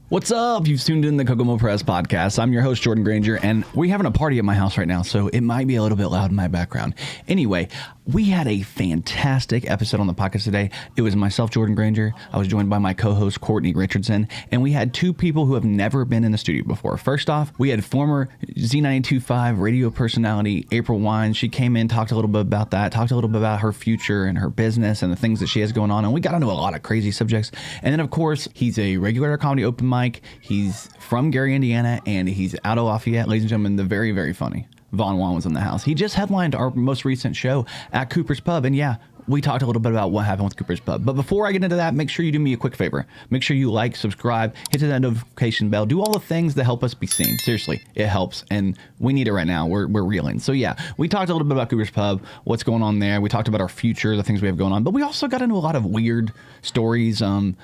What's up? You've tuned in the Kokomo Press Podcast. I'm your host, Jordan Grainger, and we're having a party at my house right now, so it might be a little bit loud in my background. Anyway, we had a fantastic episode on the podcast today. It was myself, Jordan Grainger. I was joined by my co-host, Cortni Richardson, and we had two people who have never been in the studio before. First off, we had former Z925 radio personality, April Juan. She came in, talked a little bit about that, talked a little bit about her future and her business and the things that she has going on, and we got into a lot of crazy subjects. And then, of course, he's a regular comedy open mic. He's from Gary, Indiana, and he's out of Lafayette. Ladies and gentlemen, the very, very funny Juan was in the house. He just headlined our most recent show at Cooper's Pub, and yeah, we talked a little bit about what happened with Cooper's Pub. But before I get into that, make sure you do me a quick favor. Make sure you like, subscribe, hit that notification bell. Do all the things that help us be seen. Seriously, it helps, and we need it right now. We're reeling. So yeah, we talked a little bit about Cooper's Pub, what's going on there. We talked about our future, the things we have going on. But we also got into a lot of weird stories, that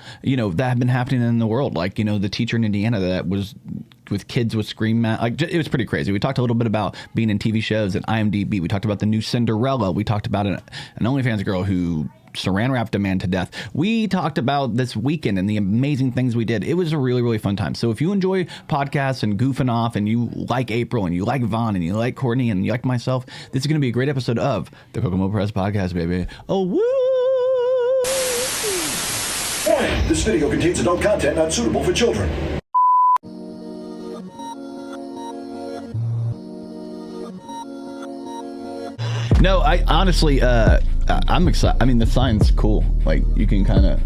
have been happening in the world. Like, the teacher in Indiana that was with kids with scream mat. Like, it was pretty crazy. We talked a little bit about being in TV shows and IMDb. We talked about the new Cinderella. We talked about an OnlyFans girl who saran wrapped a man to death. We talked about this weekend and the amazing things we did. It was a really, really fun time. So if you enjoy podcasts and goofing off and you like April and you like Vaughn and you like Courtney and you like myself, this is going to be a great episode of the Kokomo Press Podcast, baby. Oh, woo! Warning, this video contains adult content not suitable for children. No, I honestly, I'm excited. I mean, the sign's cool. Like, you can kind of,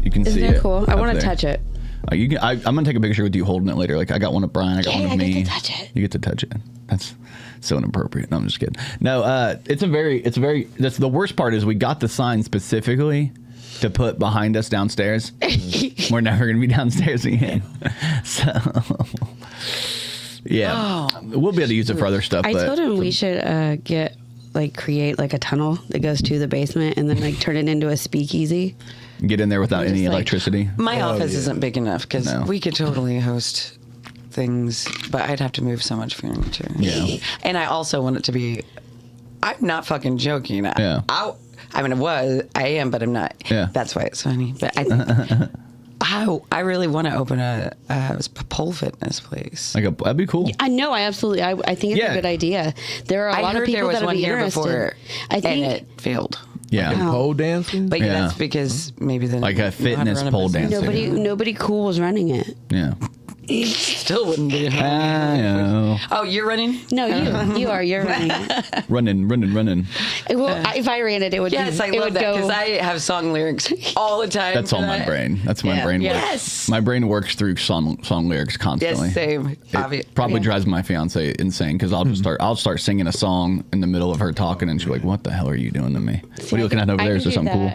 you can see it. Isn't it cool? I want to touch it. I'm going to take a picture with you holding it later. Like, I got one of Brian, I got one of me. I get to touch it. You get to touch it. That's so inappropriate. No, I'm just kidding. No, that's the worst part is we got the sign specifically to put behind us downstairs. We're never going to be downstairs again. So... yeah, we'll be able to use it for other stuff. I told him we should create a tunnel that goes to the basement and then turn it into a speakeasy. Get in there without any electricity. My office isn't big enough because we could totally host things, but I'd have to move so much furniture. Yeah, and I also want it to be. I'm not fucking joking. Yeah, I am, but I'm not. Yeah, that's why it's funny. But I really want to open a pole fitness place. That'd be cool. I know. I think it's a good idea. There are a lot of people that would be interested. Before, and it failed. Yeah, pole dancing. But that's because maybe a fitness pole dancing. Nobody cool was running it. Yeah. Still wouldn't be. Oh, you're running? No, you're running. running. Well, if I ran it, it would. Yes, I love that because I have song lyrics all the time. That's all my brain. That's my brain works. Yes, my brain works through song lyrics constantly. Yes, same. It probably drives my fiance insane because I'll start singing a song in the middle of her talking and she's like, "What the hell are you doing to me? What are you looking at over there? Is there something cool?"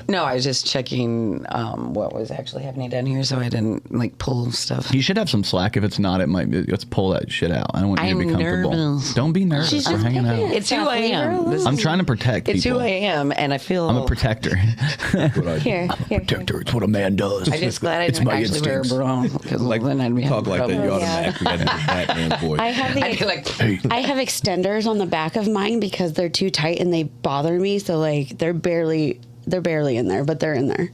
No, I was just checking what was actually happening down here, so I didn't pull stuff. You should have some slack. If it's not, it might be. Let's pull that shit out. I don't want you to be comfortable. Nervous. Don't be nervous. We're hanging out. It's who I am. I'm trying to protect people. It's who I am, and I feel I'm a protector. Here. Protector. It's what a man does. I'm just glad I didn't actually wear a bra. Then I'd be talk like that. You automatically got into Batman's voice. I have extenders on the back of mine because they're too tight and they bother me. So they're barely in there, but they're in there.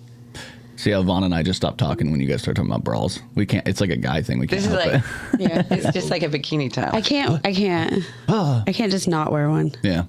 See how Vaughn and I just stopped talking when you guys start talking about bras. We can't. It's like a guy thing. We can't help it. Yeah, it's just like a bikini top. I can't just not wear one. Yeah.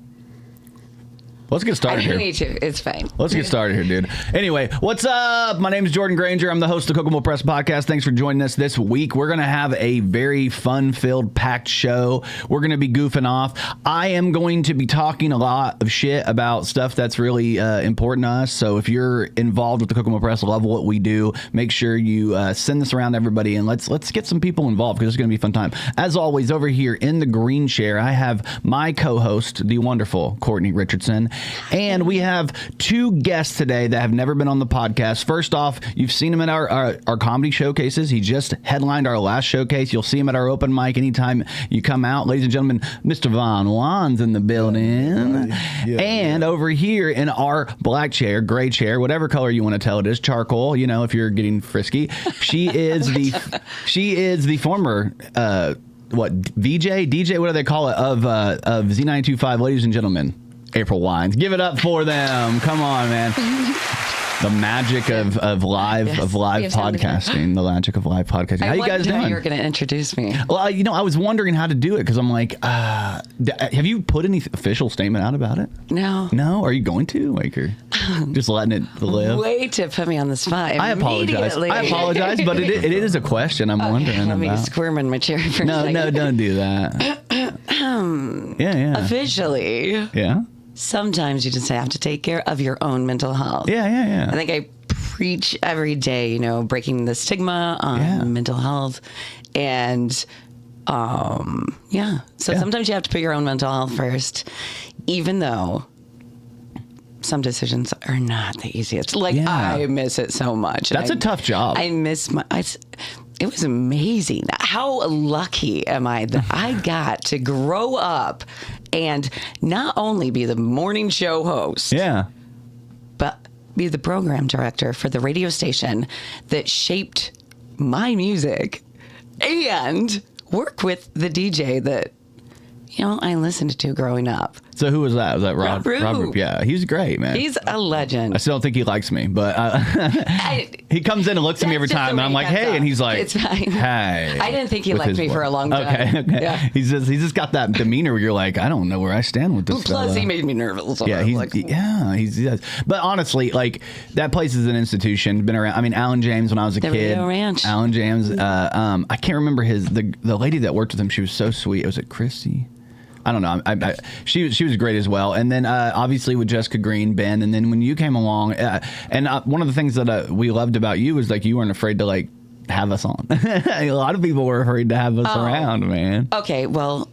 Let's get started here. I need to. It's fine. Let's get started here, dude. Anyway, what's up? My name is Jordan Grainger. I'm the host of the Kokomo Press Podcast. Thanks for joining us this week. We're going to have a very fun-filled, packed show. We're going to be goofing off. I am going to be talking a lot of shit about stuff that's really important to us. So if you're involved with the Kokomo Press, love what we do, make sure you send this around to everybody, and let's get some people involved because it's going to be a fun time. As always, over here in the green chair, I have my co-host, the wonderful Cortni Richardson. And we have two guests today that have never been on the podcast. First off, you've seen him at our comedy showcases. He just headlined our last showcase. You'll see him at our open mic anytime you come out. Ladies and gentlemen, Mr. Juan's in the building. And over here in our black chair, gray chair, whatever color you want to tell it is, charcoal, if you're getting frisky. She is the former DJ, what do they call it, of Z925, ladies and gentlemen. April Wines. Give it up for them. Come on, man. The magic of live Yes. podcasting. The magic of live podcasting. How you guys wondered how doing? you were going to introduce me. Well, I was wondering how to do it because I'm like, have you put any official statement out about it? No. No? Are you going to? Like, or just letting it live? Way to put me on the spot. I apologize. Immediately. I apologize, but it is a question I'm wondering Let me about. squirm in my chair for a No, second. don't do that. Yeah. Officially, Yeah. sometimes you just have to take care of your own mental health. Yeah. I think I preach every day, breaking the stigma on mental health. And so sometimes you have to put your own mental health first, even though some decisions are not the easiest. I miss it so much. That's a tough job. I miss it was amazing. How lucky am I that I got to grow up and not only be the morning show host, but be the program director for the radio station that shaped my music and work with the DJ that, I listened to growing up. So who was that? Was that Robert? Robert? Yeah, he's great, man. He's a legend. I still don't think he likes me, but he comes in and looks at me every That's just time, the and I'm way like, he "Hey," comes and he's off. like, It's fine. "Hey." I didn't think he with liked his me for a long time. Okay. Yeah. He's just got that demeanor where you're like, I don't know where I stand with this. Plus, fella. he made me nervous. Yeah, he does. But honestly, like that place is an institution. Been around. I mean, Alan James when I was a The kid. Radio Ranch. Alan James. I can't remember the lady that worked with him. She was so sweet. Was it Chrissy? I don't know. She was great as well. And then obviously with Jessica Green, Ben, and then when you came along, and one of the things that we loved about you was like you weren't afraid to like have us on. A lot of people were afraid to have us around, man. Okay, well,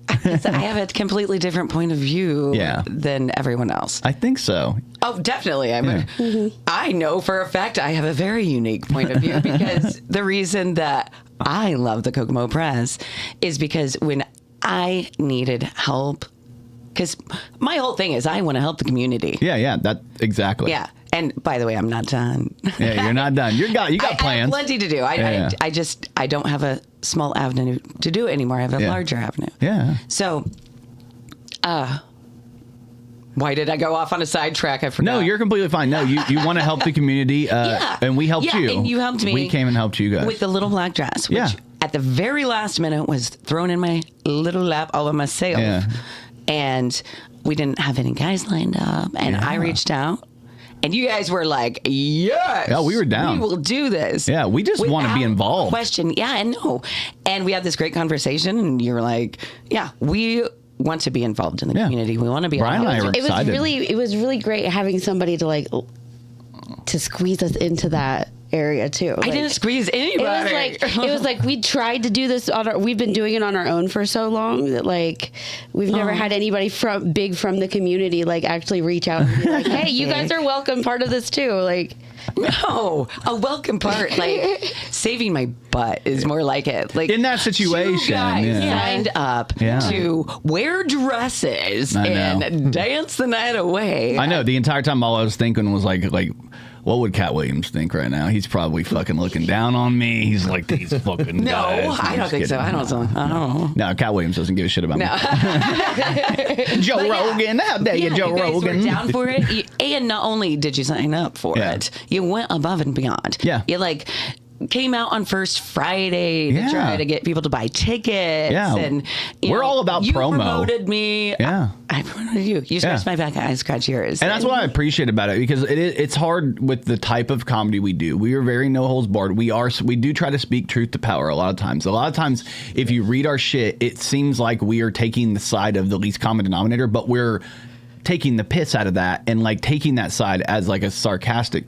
I have a completely different point of view than everyone else. I think so. Oh, definitely. I know for a fact I have a very unique point of view because the reason that I love the Kokomo Press is because when I needed help, because my whole thing is I want to help the community. Yeah, that exactly. Yeah. And by the way, I'm not done. Yeah, you're not done. You got I plans. have plenty to do. I don't have a small avenue to do it anymore. I have a larger avenue. Yeah. So, why did I go off on a sidetrack? I forgot. No, you're completely fine. No, you want to help the community, and we helped you. And you helped me. We came and helped you guys with the little black dress, which at the very last minute was thrown in my little lap all by myself. Yeah. And we didn't have any guys lined up, and I reached out. And you guys were like, yes. Yeah, we were down. We will do this. Yeah, we just want to be Without involved. Question. Yeah, I know. And we had this great conversation, and you were like, yeah, we want to be involved in the community. We want to be Brian and I were excited. It was really great having somebody to squeeze us into that area too. I didn't squeeze anybody. It was like we tried to do this we've been doing it on our own for so long that we've never had anybody from the community actually reach out and be like, hey, you guys are welcome part of this too. No, a welcome part. Saving my butt is more like it. In that situation, you guys signed up to wear dresses and dance the night away. I know. The entire time, all I was thinking was like, what would Cat Williams think right now? He's probably fucking looking down on me. He's like, these fucking guys. No, I don't think so. I don't know. No, Cat Williams doesn't give a shit about me. Joe Rogan, how dare you, Joe you guys Rogan? were down for it, and not only did you sign up for it, you went above and beyond. Yeah, you came out on First Friday to try to get people to buy tickets. Yeah, and we're all about you promo. You promoted me. Yeah, I promoted you. You scratched my back, I scratched yours. And that's what I appreciate about it because it's hard with the type of comedy we do. We are very no holds barred. We do try to speak truth to power a lot of times. A lot of times, if you read our shit, it seems like we are taking the side of the least common denominator, but we're taking the piss out of that and taking that side as in a sarcastic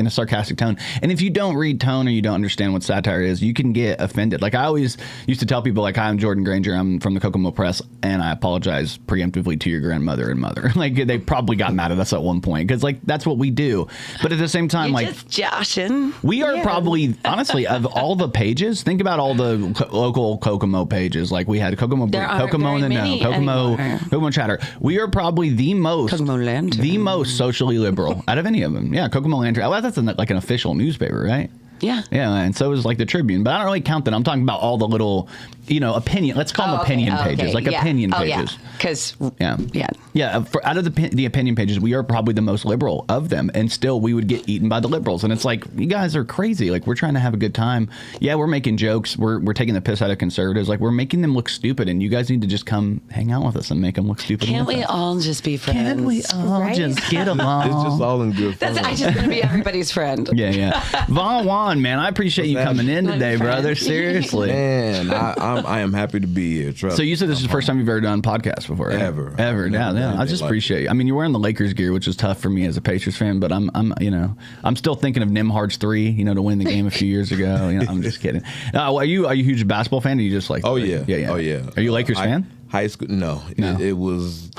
tone. And if you don't read tone or you don't understand what satire is, you can get offended. I always used to tell people hi, I'm Jordan Grainger, I'm from the Kokomo Press, and I apologize preemptively to your grandmother and mother. They probably got mad at us at one point because that's what we do. But at the same time, just joshing. We are probably, honestly, of all the pages, think about all the local Kokomo pages. We had Kokomo in the Know, Kokomo Chatter. We are probably the most socially liberal out of any of them. Yeah, Kokomo Lantern. Well, that's an official newspaper, right? Yeah. Yeah, and so is like the Tribune. But I don't really count that. I'm talking about all the little, opinion. Let's call them opinion pages. Like opinion pages. Because, Yeah, out of the opinion pages, we are probably the most liberal of them. And still, we would get eaten by the liberals. And it's like, you guys are crazy. Like, we're trying to have a good time. Yeah, we're making jokes. We're taking the piss out of conservatives. Like, we're making them look stupid. And you guys need to just come hang out with us and make them look stupid. Can't we all just be friends? Can't we all just get along? It's just all in good fun. I just want to be everybody's friend. Yeah. Juan, man, I appreciate you coming in today, brother. Seriously. Man, I am happy to be here. Trust So you said this is the first time you've ever done podcasts before, right? Ever. Yeah. I just appreciate you. I mean, you're wearing the Lakers gear, which is tough for me as a Pacers fan, but I'm still thinking of Nimhard's 3, to win the game a few years ago. I'm just kidding. Are you a huge basketball fan? Or you just like? Oh yeah. Yeah. Oh yeah. Are you a Lakers fan? High school? No. It works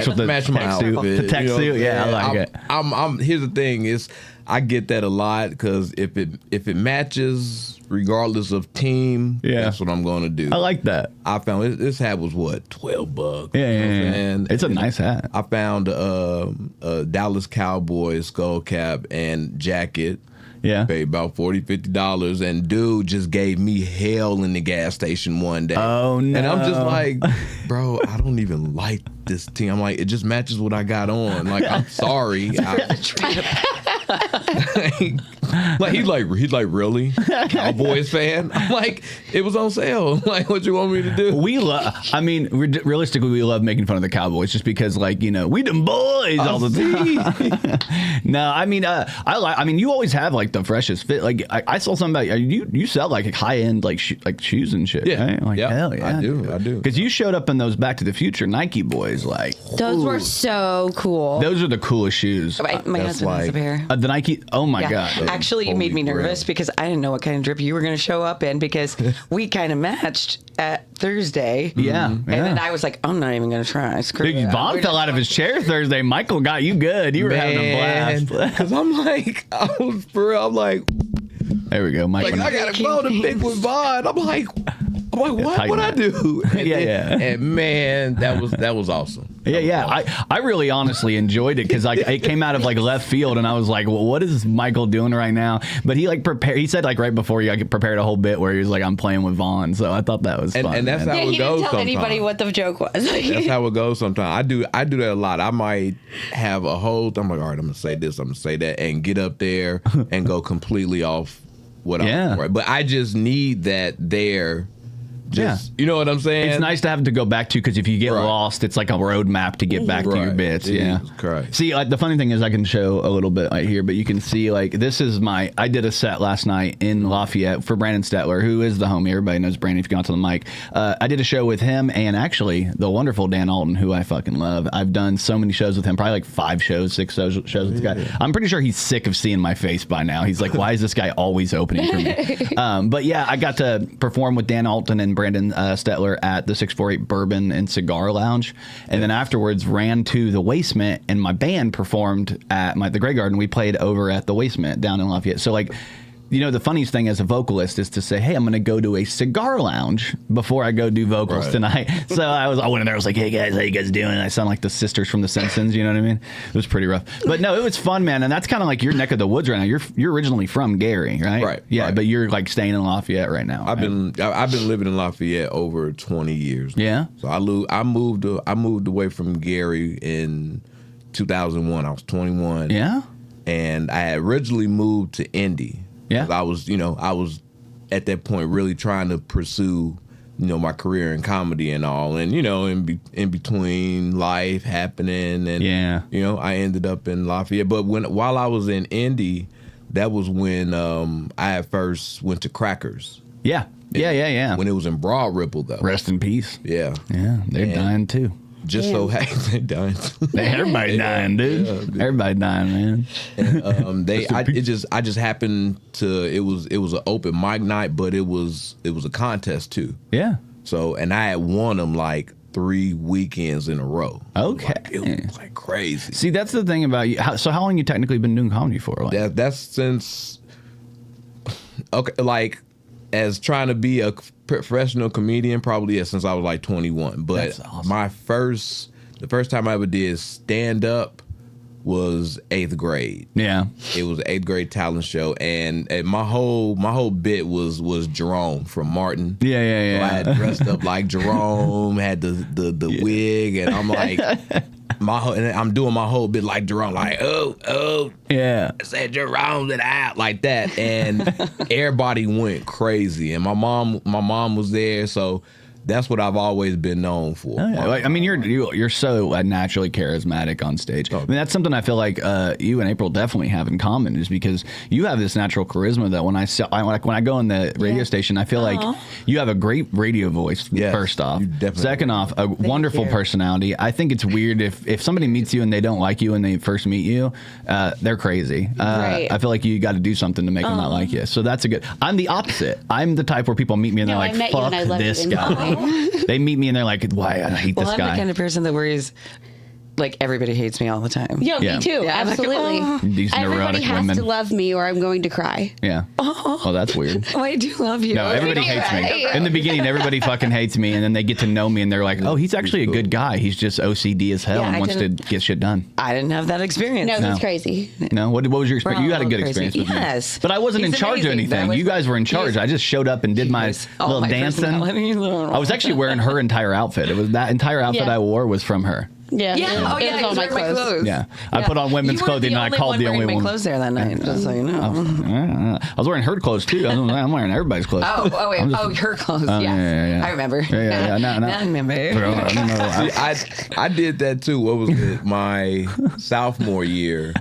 with the tech suit. The tech suit. Yeah, I like it. I'm. Here's the thing: is I get that a lot because if it matches, regardless of team, that's what I'm going to do. I like that. I found this hat was what, $12. Yeah. It's a nice hat. I found a Dallas Cowboys skull cap and jacket. Yeah. Paid about $40, $50, and dude just gave me hell in the gas station one day. Oh, no. And I'm just like, bro, I don't even like this team. I'm like, it just matches what I got on. Like, I'm sorry. Like he's like really Cowboys fan. I'm like, it was on sale. Like, what you want me to do? Realistically, we love making fun of the Cowboys just because, like, we them boys all the time. No, you always have like the freshest fit. Like, I saw something about you sell like high end like shoes and shit. Yeah, right? Like, hell yeah, I do. Because you showed up in those Back to the Future Nike boys. Like, those were so cool. Those are the coolest shoes. My husband has a pair. The Nike. Oh my god. Actually, you made me nervous because I didn't know what kind of drip you were going to show up in because we kind of matched at Thursday. Yeah. And then I was like, I'm not even going to try. Dude, Vaughn fell out of his chair Thursday. Michael got you good. You were having a blast. Because I'm like, there we go, Michael. Like, I got to go to pick with Vaughn. I'm like, what I do? And man, that was awesome. Yeah. I really honestly enjoyed it because it came out of like left field, and I was like, well, what is Michael doing right now? But he like prepared. He said like right before you, I prepared a whole bit where he was like, I'm playing with Vaughn. So I thought that was fun. And that's how it goes. He didn't tell sometimes. anybody what the joke was. That's how it goes sometimes. I do that a lot. I might have a whole. I'm like, all right, I'm gonna say this, I'm gonna say that, and get up there and go completely off what I'm right. But I just need that there. You know what I'm saying? It's nice to have to go back to because if you get lost, it's like a roadmap to get back to your bits. Correct. See, like the funny thing is, I can show a little bit right here, but you can see like this is I did a set last night in Lafayette for Brandon Stetler, who is the homie. Everybody knows Brandon if you got to the mic. I did a show with him and actually the wonderful Dan Alton, who I fucking love. I've done so many shows with him, probably like 5 shows, 6 shows with this guy. I'm pretty sure he's sick of seeing my face by now. He's like, why is this guy always opening for me? But yeah, I got to perform with Dan Alton and Brandon Stetler at the 648 Bourbon and Cigar Lounge, and then afterwards ran to the Waistment, and my band performed at the Grey Garden. We played over at the Waistment down in Lafayette. So like, the funniest thing as a vocalist is to say, hey, I'm going to go to a cigar lounge before I go do vocals tonight. So I went in there, I was like, hey guys, how you guys doing? I sound like the sisters from The Simpsons, you know what I mean? It was pretty rough. But no, it was fun, man. And that's kind of like your neck of the woods right now. You're originally from Gary, right? Right. Yeah, right. But you're like staying in Lafayette right now. I've been living in Lafayette over 20 years now. Yeah. So I moved away from Gary in 2001. I was 21. Yeah. And I had originally moved to Indy. Yeah. I was at that point really trying to pursue, my career in comedy and all. And, in between life happening and, I ended up in Lafayette. But while I was in Indy, that was when I first went to Crackers. Yeah. Yeah. When it was in Broad Ripple, though. Rest in peace. Yeah. Yeah. They're dying too. Just so happens they dying. Everybody dying, dude. Yeah, everybody dying, man. And, I just happened to. It was an open mic night, but it was a contest too. Yeah. So and I had won them like 3 weekends in a row. Okay. It was like crazy. See, that's the thing about you. So how long you technically been doing comedy for? Like? That's since. Okay, like as trying to be a professional comedian, probably since I was like 21. But That's awesome. the first time I ever did stand up was 8th grade. Yeah. It was an 8th grade talent show, and my whole bit was Jerome from Martin. Yeah. So I had dressed up like Jerome, had the wig, and I'm like, and I'm doing my whole bit like Jerome, like yeah, I said Jerome's it out like that, and everybody went crazy, and my mom was there, so. That's what I've always been known for. Oh, yeah. Like, I mean, you're so naturally charismatic on stage. I mean, that's something I feel like you and April definitely have in common, is because you have this natural charisma that when I go on the radio station, I feel like you have a great radio voice. Yes, first off, second off, a wonderful personality. I think it's weird if somebody meets you and they don't like you when they first meet you, they're crazy. Right. I feel like you got to do something to make them not like you. So that's a good. I'm the opposite. I'm the type where people meet me and they're like, "Fuck this guy." They meet me and they're like, "Why I hate this guy?" I'm the kind of person that worries, like, everybody hates me all the time. Yeah, me too. Yeah, absolutely. Like, these Everybody neurotic has women to love me or I'm going to cry. Yeah. Oh, that's weird. Oh, I do love you. No, everybody hates me. In the beginning, everybody fucking hates me, and then they get to know me, and they're like, "Oh, he's actually a good guy. He's just OCD as hell and wants to get shit done." I didn't have that experience. No, that's crazy. No, what was your experience? You had a good crazy. experience with me. Yes. But I wasn't He's in charge amazing. of anything. You guys were in charge. I just showed up and did my little dancing. I was actually wearing her entire outfit. It was that entire outfit I wore was from her. Yeah. Yeah. Oh, It yeah. was all my clothes. Yeah. I put on women's clothing, and I called the only one. one. Clothes there that night, just so you know. I was wearing her clothes too. I'm wearing everybody's clothes. Oh, her clothes. Yeah. I remember. Yeah. No. I remember. See, I did that too. What was it? My sophomore year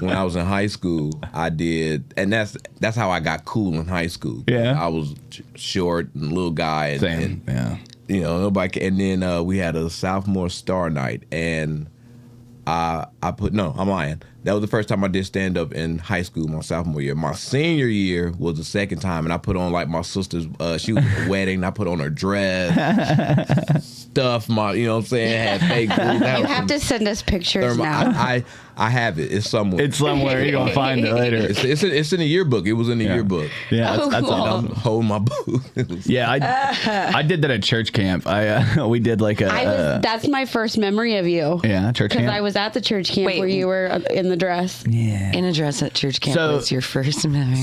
when I was in high school, I did, and that's how I got cool in high school. Yeah. I was short and little guy. Same. Yeah. You know, nobody. And then we had a sophomore star night, and I'm lying. That was the first time I did stand up in high school, my sophomore year. My senior year was the second time, and I put on like my sister's. She was at a wedding. And I put on her dress, stuff. You know what I'm saying? Had fake boobs. You have to send us pictures now. I have it. It's somewhere. It's somewhere. You're gonna find it later. It's in the yearbook. It was in the yearbook. Yeah, that's I'm holding my boob. Yeah, I did that at church camp. We did like a. That's my first memory of you. Yeah, church camp. Because I was at the church camp where you were in the dress. Yeah, in a dress at church camp was your first memory.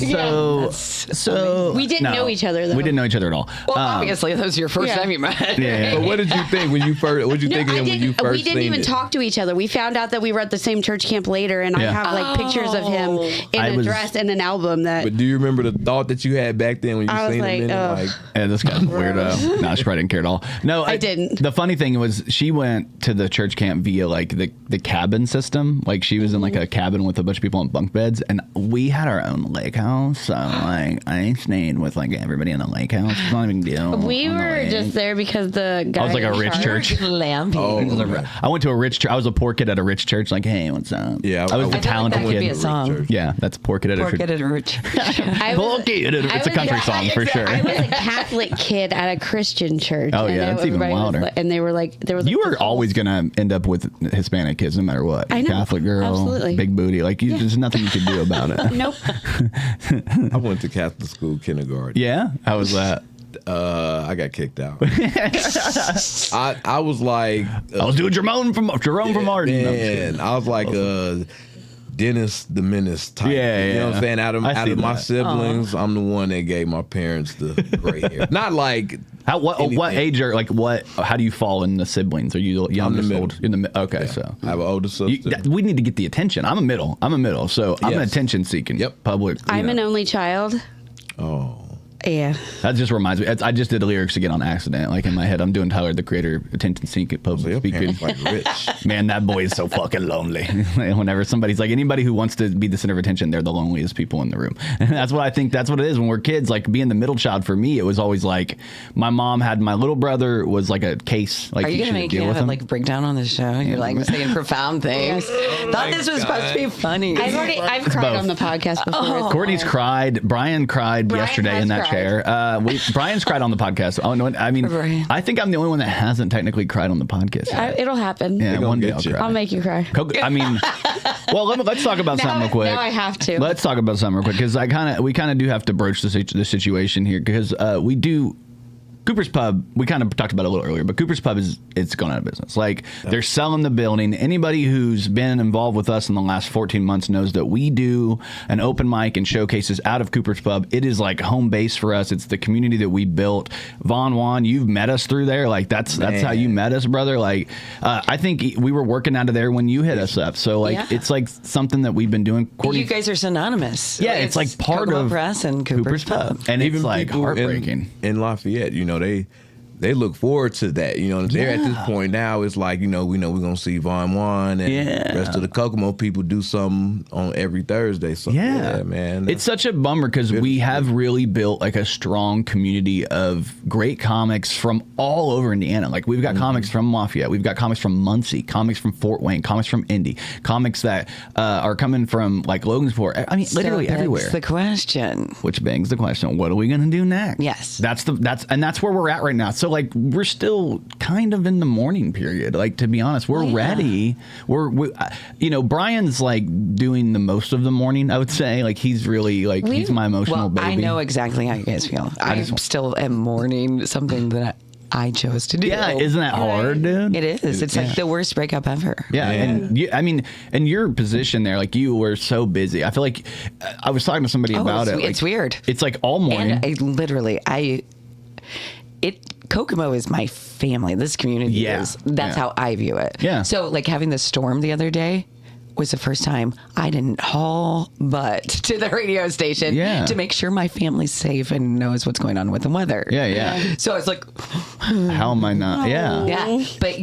So we didn't know each other though. We didn't know each other at all. Well, obviously that was your first time you met. Yeah. But what did you think when you first? What did you think when you first? We didn't even talk to each other. We found out that we were at the same church camp later, and I have like pictures of him in a dress and an album. But do you remember the thought that you had back then when you seen him? Like, yeah, this guy's weirdo. No, she probably didn't care at all. No, I didn't. The funny thing was, she went to the church camp via like the cabin system. Like she was in like a cabin with a bunch of people on bunk beds, and we had our own lake house. So like I stayed with like everybody in the lake house. It's not even a big deal. We were just there because the guy. I was like a rich church. I went to a rich church. I was a poor kid at a rich church. Like, hey, what's up? Yeah, I was the talented that would kid. be a song. Yeah, that's poor kid at a rich. It's a country song for sure. I was a Catholic kid at a Christian church. Oh yeah, that's even wilder. And they were like, you were always gonna end up with Hispanic kids no matter what. I know. Catholic girl, absolutely. Big booty. Like there's nothing you could do about it. Nope. I went to Catholic school kindergarten. Yeah, how was that? I got kicked out. I was like, I was doing Jerome from Martin. Man, I was like Dennis the Menace type. Yeah, you know what I'm saying? Out of my siblings, I'm the one that gave my parents the gray hair. Not like what age are like what? How do you fall in the siblings? Are you youngest, old? In the okay, yeah. so I have an older sister. We need to get the attention. I'm a middle, so I'm an attention seeking. Yep. Public. I'm an only child. Oh. Yeah. That just reminds me. I just did the lyrics again on accident. Like in my head, I'm doing Tyler the Creator, attention seeking, public speaking. Like rich. Man, that boy is so fucking lonely. Whenever somebody's like, anybody who wants to be the center of attention, they're the loneliest people in the room. And that's what I think. That's what it is when we're kids. Like being the middle child for me, it was always like my mom had my little brother was like a case. Like, are you gonna make you have a like breakdown on the show? You're like saying profound things. Thought this was supposed to be funny. I've cried on the podcast before. Courtney's cried. Brian cried yesterday in that chair. Brian's cried on the podcast. Oh no! I mean, I think I'm the only one that hasn't technically cried on the podcast. It'll happen. Yeah, one day I'll cry. I'll make you cry. I mean, well, let's talk about something real quick. Now I have to. Let's talk about something real quick because we kind of do have to broach the situation here because we do. Cooper's Pub, we kind of talked about it a little earlier, but Cooper's Pub it's gone out of business. Like, they're selling the building. Anybody who's been involved with us in the last 14 months knows that we do an open mic and showcases out of Cooper's Pub. It is like home base for us. It's the community that we built. Juan, you've met us through there. Like, that's how you met us, brother. Like, I think we were working out of there when you hit us up. So, like, it's like something that we've been doing. You guys are synonymous. Yeah, it's like part Kokomo of Press and Cooper's Pub. And even it's like heartbreaking. In Lafayette, they look forward to that. They're at this point now. It's like, we know we're going to see Juan and the rest of the Kokomo people do something on every Thursday. So, yeah man. It's such a bummer because we have really built like a strong community of great comics from all over Indiana. Like, we've got comics from Lafayette. We've got comics from Muncie, comics from Fort Wayne, comics from Indy, comics that are coming from like Logansport. I mean, literally everywhere. The question. Which begs the question, what are we going to do next? Yes. That's where we're at right now. So, like, we're still kind of in the mourning period. Like, to be honest, we're ready. We Brian's like doing the most of the mourning, I would say. Like, he's really like, he's my emotional baby. I know exactly how you guys feel. I still am mourning something that I chose to do. Yeah, isn't that hard, dude? It is. It's like the worst breakup ever. Yeah, and and your position there, like, you were so busy. I feel like I was talking to somebody about it. It's weird. It's like all morning. And Kokomo is my family. This community is. That's how I view it. Yeah. So, like, having the storm the other day was the first time I didn't haul butt to the radio station to make sure my family's safe and knows what's going on with the weather. Yeah. So I was like, how am I not? Yeah. But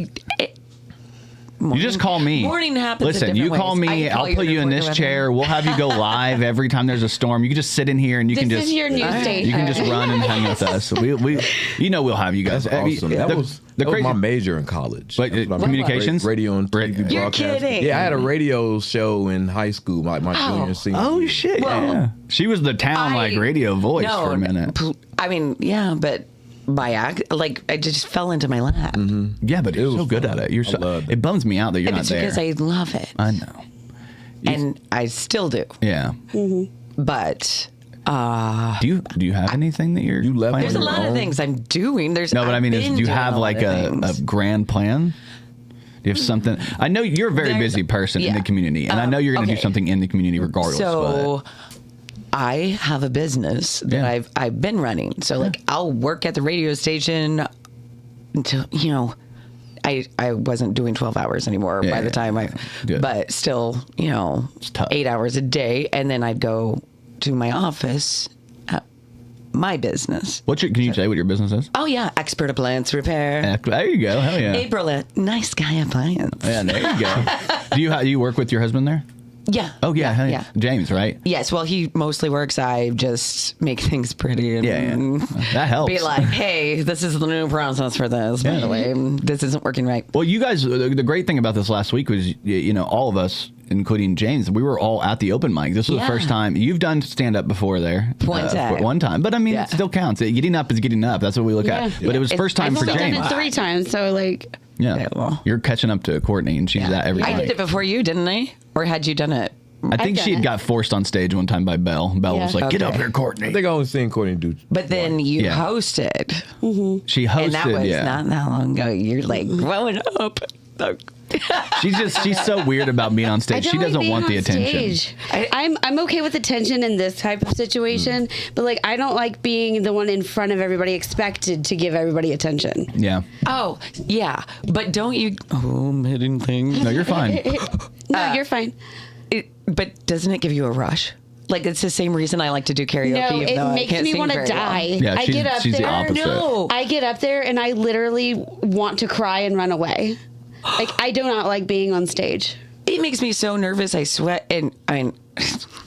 you just call me. Morning happens. Listen, you call me. I'll put you in this chair. We'll have you go live every time there's a storm. You can just sit in here and you can just. This is your news station. You can just run and hang with us. We'll have you guys. That's awesome. That was my major in college. But communications, radio and TV You're broadcast. kidding. Yeah, I had a radio show in high school, my junior senior. Oh shit! Yeah, she was the town radio voice for a minute. I mean, but. I just fell into my lap. Mm-hmm. Yeah, but you're so good at it. It bums me out that you're not there. Because I love it. I know. And I still do. Yeah. Mm-hmm. But do you have anything that you left? There's a lot of things I'm doing. Do you have like a grand plan? Do you have something? I know you're a very busy person in the community, and I know you're going to do something in the community regardless. So. I have a business that I've been running. So I'll work at the radio station until I wasn't doing 12 hours anymore by the time but still 8 hours a day, and then I'd go to my office at my business. Can you say what your business is? Oh yeah, Expert Appliance Repair. There you go. Hell yeah. April at Nice Guy Appliance. Yeah, there you go. Do you work with your husband there? Yeah. Oh, yeah. James, right? Yes. Well, he mostly works. I just make things pretty. And that helps. Be like, hey, this is the new process for this. By the way, this isn't working right. Well, you guys, the great thing about this last week was, all of us, including James, we were all at the open mic. This was the first time. You've done stand-up before there. One time. But, I mean, it still counts. Getting up is getting up. That's what we look at. But it was first time for James. I've done it 3 times, so, like... Yeah. Well, you're catching up to Courtney, and she's at every time. I did it before you, didn't I? Or had you done it? I think she had got forced on stage one time by Belle. Belle was like, get up here, Courtney. I think I only seen Courtney do. But then you hosted. Mm-hmm. She hosted, and that was not that long ago. You're like growing up. She's so weird about being on stage. She doesn't want the attention. I'm okay with attention in this type of situation, but I don't like being the one in front of everybody expected to give everybody attention. Yeah. Oh, yeah. But don't you... Oh, I'm hitting things. No, you're fine. No, you're fine. But doesn't it give you a rush? It's the same reason I like to do karaoke. No, it makes me want to die. Yeah, I get up she's there. The opposite. No, I get up there and I literally want to cry and run away. I do not like being on stage. It makes me so nervous. I sweat, and I mean,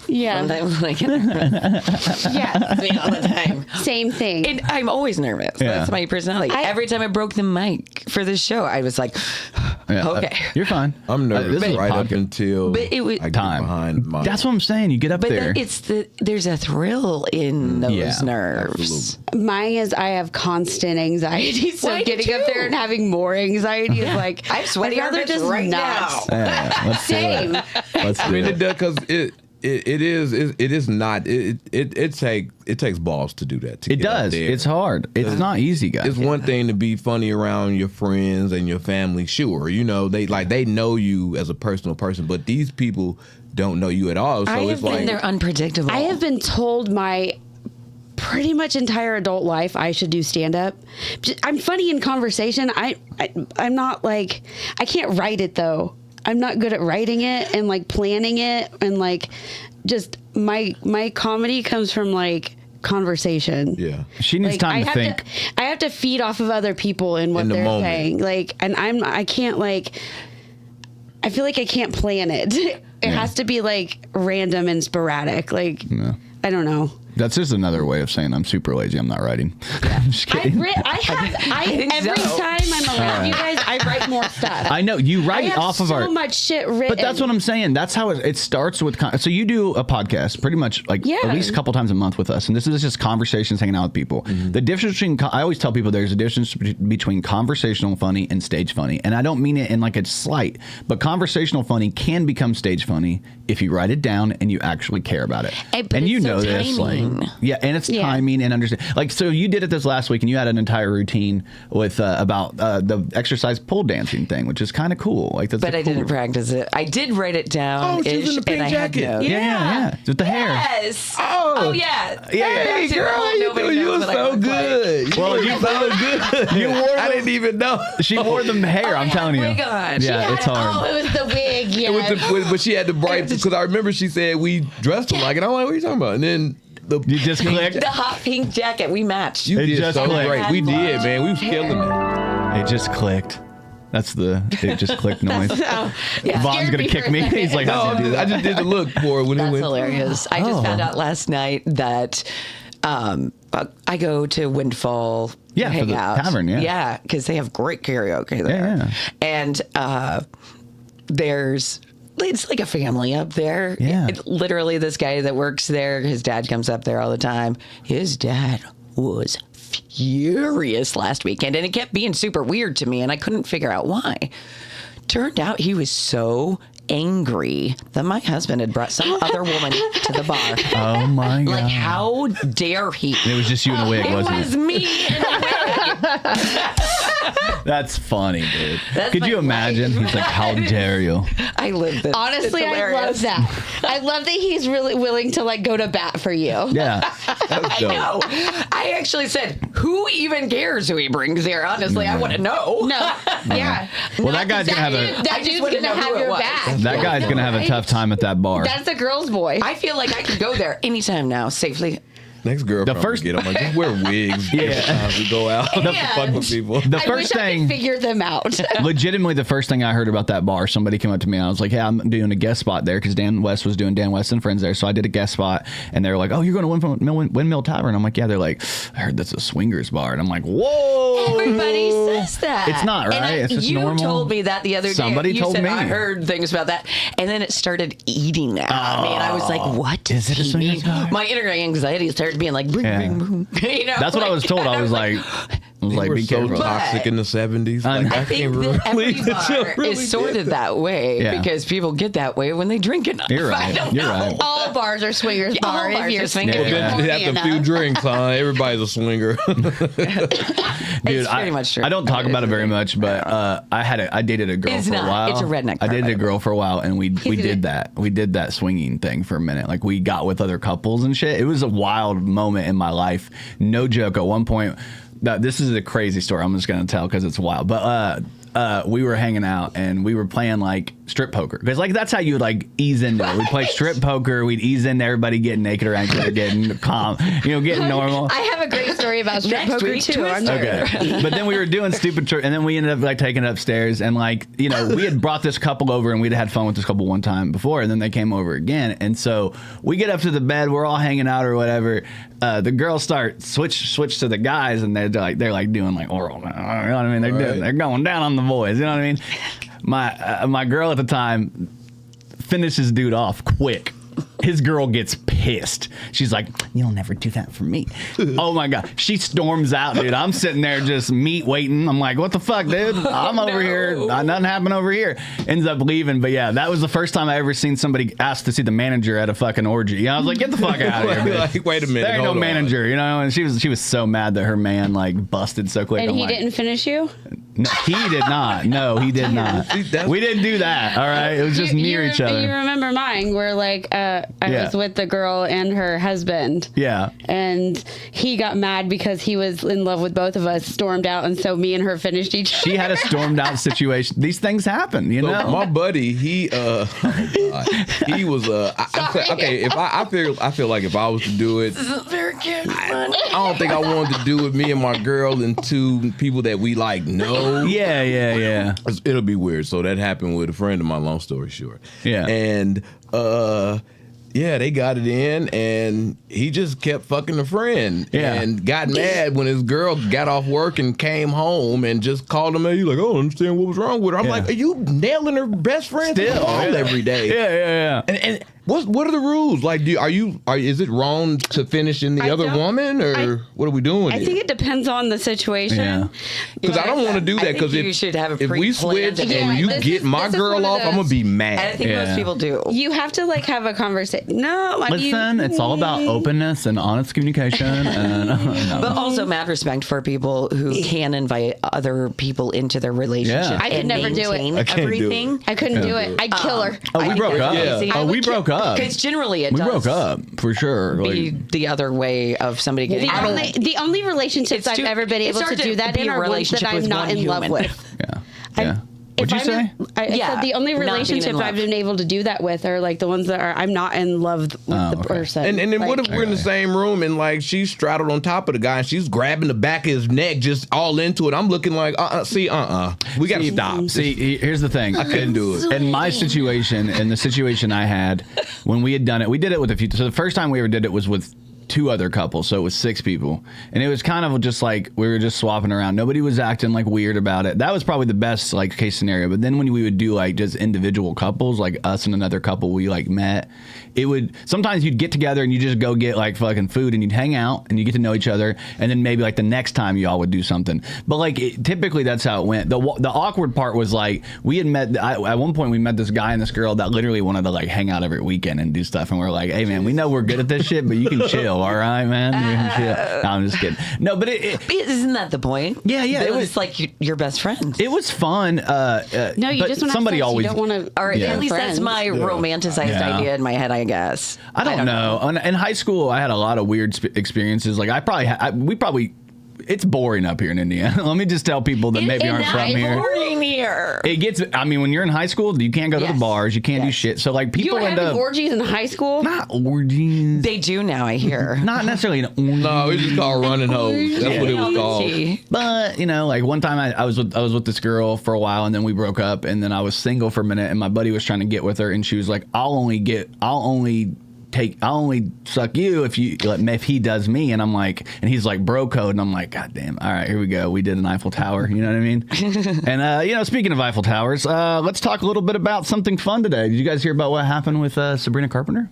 yeah, sometimes I get nervous. Yeah, me all the time. Same thing. And I'm always nervous. Yeah. That's my personality. Every time I broke the mic for this show, I was like, okay, you're fine. I'm nervous up until I get behind my. That's what I'm saying. You get up there. But there's a thrill in those nerves. Absolutely. Mine is I have constant anxiety, so getting up there and having more anxiety is like I'm sweating I'd rather just right not. now. Let's Same. Let's do it does because It is not. It takes balls to do that. It does. It's hard. It's not easy, guys. It's one thing to be funny around your friends and your family. Sure, you know they know you as a personal person, but these people don't know you at all. So it's like they're unpredictable. I have been told my pretty much entire adult life I should do stand up. I'm funny in conversation. I'm not like, I can't write it though. I'm not good at writing it and like planning it, and like just my comedy comes from like conversation. Yeah. She needs like, time to think. I have to feed off of other people and what they're saying. Like, and I can't like, I feel like I can't plan it. It has to be like random and sporadic. Like, I don't know. That's just another way of saying I'm super lazy. I'm not writing. Yeah. Just kidding. Every time I'm around you guys, I write more stuff. I know you write I have off of so much shit written. But that's what I'm saying. That's how it starts with. So you do a podcast pretty much like at least a couple times a month with us, and this is just conversations, hanging out with people. Mm-hmm. The difference between I always tell people there's a difference between conversational funny and stage funny, and I don't mean it in like a slight, but conversational funny can become stage funny if you write it down and you actually care about it. And you know this, like. Yeah, and it's timing and understand. Like, so you did it this last week, and you had an entire routine with about the exercise pole dancing thing, which is kind of cool. Like, that's. But I didn't practice it. I did write it down. Oh, she was in the pink jacket. Yeah, with the hair. Yes. Oh yeah. Hey, girl, you were so good. Well, you so good. You wore. I didn't even know. She wore the hair. I'm telling you. Oh my God. Yeah, it's hard. Oh, it was the wig. Yeah. But she had the bright, because I remember she said we dressed alike, and I'm like, what are you talking about? And then you just clicked. The hot pink jacket. We matched. You did just so clicked. great. We did, man. We was killing it. It just clicked. That's the it just clicked noise. Yeah. Vaughn's gonna kick me. He's like, I just did the look for it when That's it went. hilarious. I just found out last night that I go to Windfall for the tavern. Yeah, because they have great karaoke there. Yeah. And it's like a family up there. Yeah. Literally, this guy that works there, his dad comes up there all the time. His dad was furious last weekend, and it kept being super weird to me, and I couldn't figure out why. Turned out he was so angry that my husband had brought some other woman to the bar. Oh my God. Like, how dare he? It was just you in a wig, wasn't it? It was me in a wig. That's funny, dude. That's Could my you imagine? life. He's like, how dare you? I live this. Honestly, I love that. I love that he's really willing to like go to bat for you. Yeah. That's dope. I know. I actually said, who even cares who he brings here? Honestly, I want to know. No. Yeah. Well, that guy's gonna have That dude's gonna have your back. that guy's gonna have a tough time at that bar. That's a girl's boy. I feel like I could go there anytime now safely. Next girl, The first- get. I'm like, just wear wigs. Every time we go out. And- Fuck with people. The I first wish I thing, could figure them out. legitimately, the first thing I heard about that bar, somebody came up to me and I was like, "Hey, I'm doing a guest spot there because Dan West was doing Dan West and Friends there." So I did a guest spot, and they were like, "Oh, you're going to Windmill Tavern?" I'm like, "Yeah." They're like, "I heard that's a swingers bar," and I'm like, "Whoa!" Everybody says that. It's not, right? It's just you normal. told me that the other day. Somebody You told said, me. I heard things about that, and then it started eating at me, and I was like, "What Is does it a he swingers mean?" bar? My inner anxiety started being like, "Bring, bring, bring." You know, That's what I was told. I was like, They were be so careful. toxic in the 70s. Like, I think that every bar is sorted that way because people get that way when they drink enough. You're I right. don't You're know. right. All bars are swingers All bar bars if you're are swingers. swingers. Yeah. After a few drinks, everybody's a swinger. Dude, pretty much true. I don't talk about it very much, but I dated a girl It's for not. a while. It's a redneck I dated bar, a girl for a while, and we did that. We did that swinging thing for a minute. Like, we got with other couples and shit. It was a wild moment in my life. No joke. At one point, this is a crazy story. I'm just gonna tell because it's wild. But we were hanging out and we were playing like strip poker because like that's how you like ease into it. We play strip poker. We'd ease into everybody getting naked around each other, getting calm, getting normal. I have a great story about strip Next poker week, too. I'm Twister. Okay. But then we were doing stupid and then we ended up like taking it upstairs and like, we had brought this couple over and we'd had fun with this couple one time before and then they came over again. And so we get up to the bed, we're all hanging out or whatever. The girls start switch to the guys and they're like doing like oral, you know what I mean? They're going down on the boys, you know what I mean? My girl at the time finishes dude off quick. His girl gets pissed. She's like, "You'll never do that for me." Oh my God. She storms out, dude. I'm sitting there just meat waiting. I'm like, "What the fuck, dude? I'm over here. Nothing happened over here." Ends up leaving. But yeah, that was the first time I ever seen somebody ask to see the manager at a fucking orgy. I was like, "Get the fuck out of here, like, wait a minute. There ain't no manager, you know?" And she was so mad that her man like busted so quick. And I'm he like, didn't finish you? No, he did not. No, he did not. We didn't do that. All right. It was just near each other. You remember mine where like I was with the girl and her husband. Yeah. And he got mad because he was in love with both of us, stormed out, and so me and her finished each other. She had a stormed out situation. These things happen, you know. My buddy, he was okay. If I feel like if I was to do it, I don't think I wanted to do it. Me and my girl and two people that we like know. Yeah. It'll be weird. So that happened with a friend of mine. Long story short. Yeah. And they got it in, and he just kept fucking the friend. Yeah. And got mad when his girl got off work and came home and just called him. And he's like, "I don't understand what was wrong with her." I'm like, "Are you nailing her best friend Still every day?" Yeah. And what are the rules? Like, is it wrong to finish in the other woman, or what are we doing? I think it depends on the situation. Yeah. Because I don't want to do that. Because you should have a if we switch and you get my girl off, I'm gonna be mad. I think most people do. You have to like have a conversation. No, Listen, it's all about openness and honest communication. And, But also mad respect for people who can invite other people into their relationship. Yeah. I could never do it. I can't do Everything. it. I couldn't do it. I'd kill her. we broke up. Yeah. We broke up. Because generally it We does broke up for sure. be the other way of somebody getting. The only relationships I've ever been able to do that in are ones that I'm not in love with. Yeah. What'd you say? I said the only relationships I've been able to do that with are like the ones that are I'm not in love with the person. And then like, what if we're in the same room and like she's straddled on top of the guy and she's grabbing the back of his neck just all into it? I'm looking like we got to stop. See, here's the thing. I couldn't do it. In my situation, in the situation I had when we had done it, we did it with a few. So the first time we ever did it was with 2 other couples, so it was 6 people, and it was kind of just like we were just swapping around. Nobody was acting like weird about it. That was probably the best like case scenario. But then when we would do like just individual couples, like us and another couple we like met, it would sometimes you'd get together and you just go get like fucking food and you'd hang out and you get to know each other, and then maybe like the next time you all would do something. But like typically that's how it went. The awkward part was like we had met at one point we met this guy and this girl that literally wanted to like hang out every weekend and do stuff, and we're like, "Hey man, we know we're good at this shit, but you can chill." All right, man. No, I'm just kidding. No, but isn't that the point? Yeah. It was like your best friend. It was fun. No, you just want somebody to always. You don't want to. Or at least that's my romanticized idea in my head, I guess. I don't know. In high school, I had a lot of weird experiences. Like we probably. It's boring up here in Indiana. Let me just tell people that maybe aren't from here. It's boring here. It gets. I mean, when you're in high school, you can't go to the bars. You can't do shit. So like people You were end having up orgies in high school. not orgies. They do now, I hear. Not necessarily an orgy. No, it's just called running hose. That's what it was called. But like one time I was with this girl for a while, and then we broke up, and then I was single for a minute, and my buddy was trying to get with her, and she was like, I'll only suck you if he does me. And I'm like, and he's like, bro code. And I'm like, God damn. All right, here we go. We did an Eiffel Tower. You know what I mean? And, speaking of Eiffel Towers, let's talk a little bit about something fun today. Did you guys hear about what happened with Sabrina Carpenter?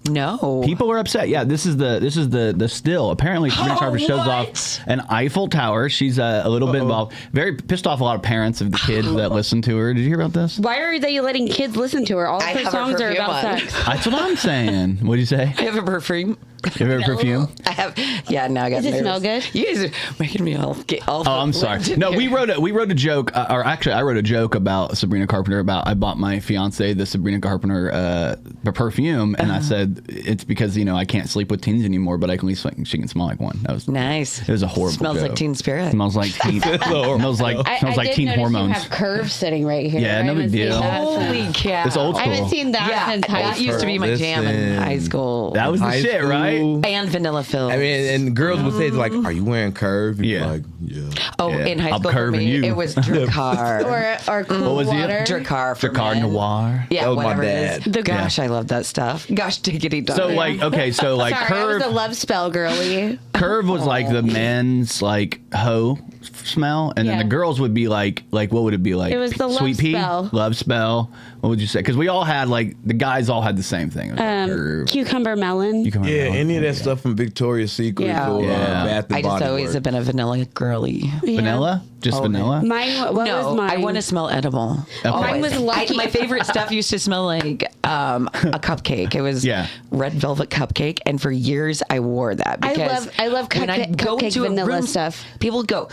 No. People are upset. Yeah, this is the still. Apparently, Sabrina Carpenter shows off an Eiffel Tower. She's a little bit involved. Very pissed off a lot of parents of the kids that listen to her. Did you hear about this? Why are they letting kids listen to her? All of her songs are about sex. That's what I'm saying. What do you say? I have a perfume. You have a perfume? I have. Yeah, now I got Does it nervous. smell good? You guys are making me all Oh, I'm sorry. No, we wrote a joke, or actually, I wrote a joke about Sabrina Carpenter. I bought my fiance the Sabrina Carpenter perfume, and I said it's because I can't sleep with teens anymore, but I can at least she can smell like one. That was nice. It was a horrible. Smells joke. Like teen spirit. Smells like teen. smells like teen hormones. You have curves sitting right here. Yeah, no big deal. Holy cow! It's old school. I haven't seen that since high that school. used to be my jam in high school. That was the shit, right? Right? And vanilla filled. I mean, and girls would say, like, are you wearing Curve? You'd be like, yeah. Oh, Yeah. in high I'm school for curving me, you. it was Drakkar. or cool was it? water. Drakkar for Drakkar men. Noir. Yeah, That was my whatever it dad. is. Gosh, I love that stuff. Gosh, diggity dog. So like, okay, so like Sorry, I was Curve. a love spell girly. Curve was like the men's like hoe smell, and then Yeah. the girls would be like what would it be like? It was the Sweet love pea, spell. love spell. What would you say? Because we all had like the guys all had the same thing. It was like Curve. Cucumber melon. You come Yeah, around. any of that stuff from Victoria's Secret Yeah. or Yeah. Bath and I just Body always Works. have been a vanilla girly. Vanilla, just vanilla. Mine. What No, was mine? I want to smell edible. Mine was lucky. My favorite stuff used to smell like a cupcake. It was red velvet cupcake, and for years I wore that because I love when I'd go cupcake into a vanilla room, stuff. People would go,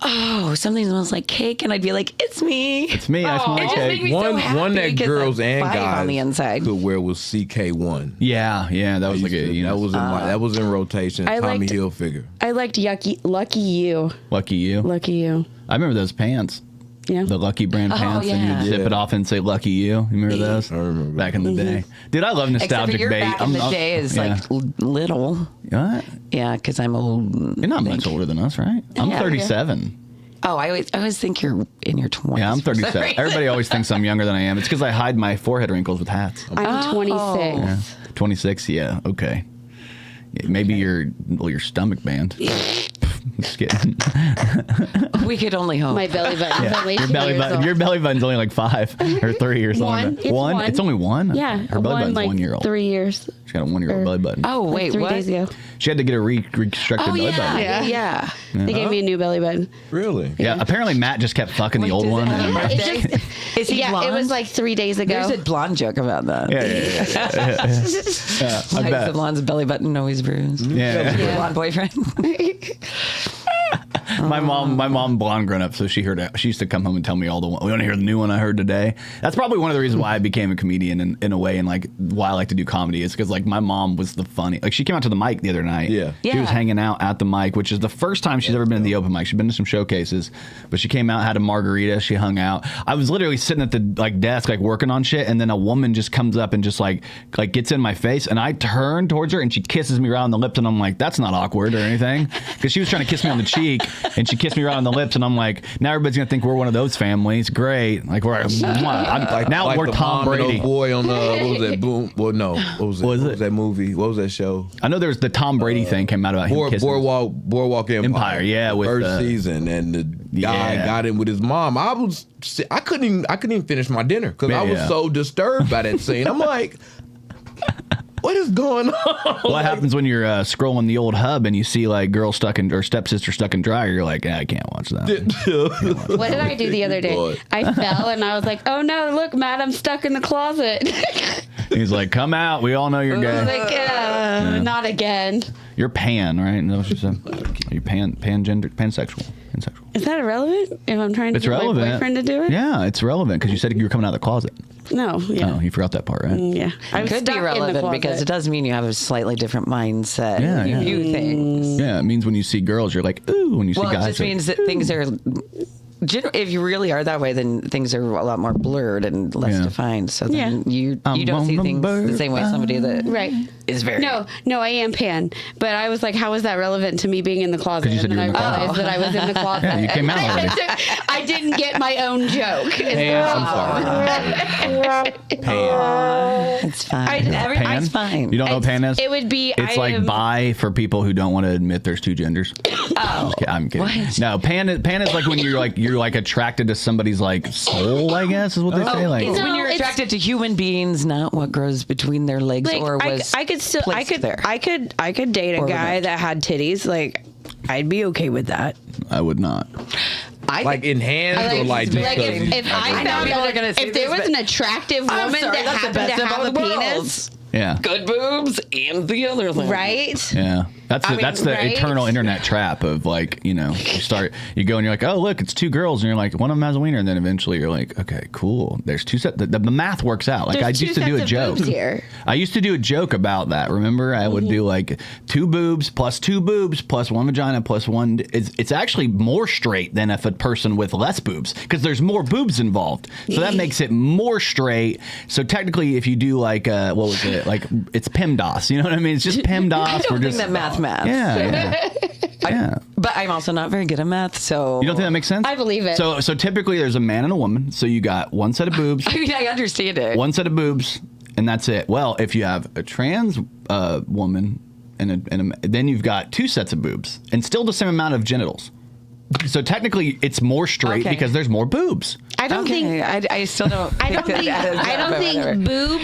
"Oh, something smells like cake," and I'd be like, "It's me. It's me. I smell It like just cake. made me so happy One that 'cause girls I'm and 5 guys on the inside. could wear was CK1. Yeah, that was like a that was in rotation. I Tommy liked- Hilfiger. I liked Lucky You. Lucky you. Lucky You. I remember those pants. Yeah. The Lucky brand pants, and yeah. you'd zip it off and say "Lucky You." You remember those? I remember. Back in the day, dude. I love Except for nostalgic your bait. back in the day is like little. What? Yeah, because I'm old. You're not much older than us, right? I'm Yeah. 37. Oh, I always think you're in your 20s. Yeah, I'm for some 37. reason. Everybody always thinks I'm younger than I am. It's because I hide my forehead wrinkles with hats. I'm 26. Yeah. 26. Yeah. Okay. Yeah, maybe your stomach band. Just kidding. We could only hope. My belly button's only Your 2 belly years button. old. Your belly button's only like 5 or 3 or something. One. Like that. It's one. It's only one. Yeah, Her belly button's like 1 year old. 3 years. She got a 1 year old belly button. Oh, Like wait, 3 what? days ago. She had to get a reconstructed Oh, belly yeah. button. Yeah. They gave me a new belly button. Really? Yeah. Apparently Matt just kept fucking the Wait, old does it one. have and- a birthday? Is he Yeah, blonde? it was like 3 days ago. There's a blonde joke about that. Yeah. Why I is bet. the blonde's belly button always bruised? Yeah. Your blonde boyfriend? My mom, blonde grown up, so she used to come home and tell me all the one. We want to hear the new one I heard today. That's probably one of the reasons why I became a comedian in a way, and like why I like to do comedy is because like my mom was the funny. Like she came out to the mic the other night. Yeah. She was hanging out at the mic, which is the first time she's ever been in the open mic. She's been to some showcases, but she came out, had a margarita, she hung out. I was literally sitting at the like desk, like working on shit, and then a woman just comes up and just like gets in my face, and I turn towards her and she kisses me right on the lips, and I'm like, that's not awkward or anything, because she was trying to kiss me on the cheek. And she kissed me right on the lips, and I'm like, now everybody's gonna think we're one of those families. Great, like we're now we're the Tom mom and Brady. old boy on what was that? Boom. Well, no. What was it? What was that movie? What was that show? I know there was the Tom Brady thing came out about him kissing. Boardwalk Empire. Yeah, with first season, and the guy got in with his mom. I couldn't even finish my dinner because I was so disturbed by that scene. I'm like, what is going on? What happens when you're scrolling the old hub and you see like girl stuck in or stepsister stuck in dryer? You're like, I can't watch that. What did I do the other day? I fell and I was like, oh no, look, Matt, I'm stuck in the closet. He's like, come out. We all know you're I was gay. like, not again. You're pan, right? No, she said. You're pansexual. Is that irrelevant if I'm trying to It's get relevant. my boyfriend to do it? Yeah, it's relevant because you said you were coming out of the closet. No, yeah. Oh, you forgot that part, right? Yeah. I'm Could stuck be in the relevant because closet. it does mean you have a slightly different mindset. Yeah, You yeah. view things. Yeah, it means when you see girls, you're like, ooh. When you see Well, guys, it just you're means like, that things are. If you really are that way, then things are a lot more blurred and less Yeah. defined. So then you I'm don't see on things the same way somebody that Right. is very. No, I am pan. But I was like, how is that relevant to me being in the closet? 'Cause you said and you then were I in the realized that I was in the closet. Yeah, you came out already. I didn't get my own joke. I'm sorry. Pan. It's fine. Pan? Everything's fine. You don't know what pan is? It would be. It's like bi for people who don't want to admit there's two genders. Oh, I'm kidding. What? No, pan is like when you're like attracted to somebody's like soul. I guess is what they say. Like, It's No, when you're it's- attracted to human beings, not what grows between their legs like or was I could still placed there. I could date a Or guy removed. that had titties. Like I'd be okay with that. I would not. I Like think- enhanced or like just Like because if I know found people out are gonna say if there this, was but- an attractive I'm woman sorry, that that's the happened best to of have a both penis, worlds. Yeah. Good boobs and the other thing. right? Yeah. That's the right? eternal internet trap of like, you go and you're like, oh, look, it's two girls. And you're like, one of them has a wiener. And then eventually you're like, okay, cool. There's two sets. The math works out. Like I used to do a joke. I used to do a joke about that. Remember? I would do like 2 boobs plus 1 vagina plus 1. It's actually more straight than if a person with less boobs because there's more boobs involved. So that makes it more straight. So technically, if you do like, what was it? Like it's PEMDAS. You know what I mean? It's just PEMDAS. I don't think that math. Yeah. But I'm also not very good at math, so... You don't think that makes sense? I believe it. So typically there's a man and a woman. So you got one set of boobs. I mean, I understand it. One set of boobs, and that's it. Well, if you have a trans woman, then you've got 2 sets of boobs, and still the same amount of genitals. So technically, it's more straight because there's more boobs. I don't think. I still don't. I don't think boob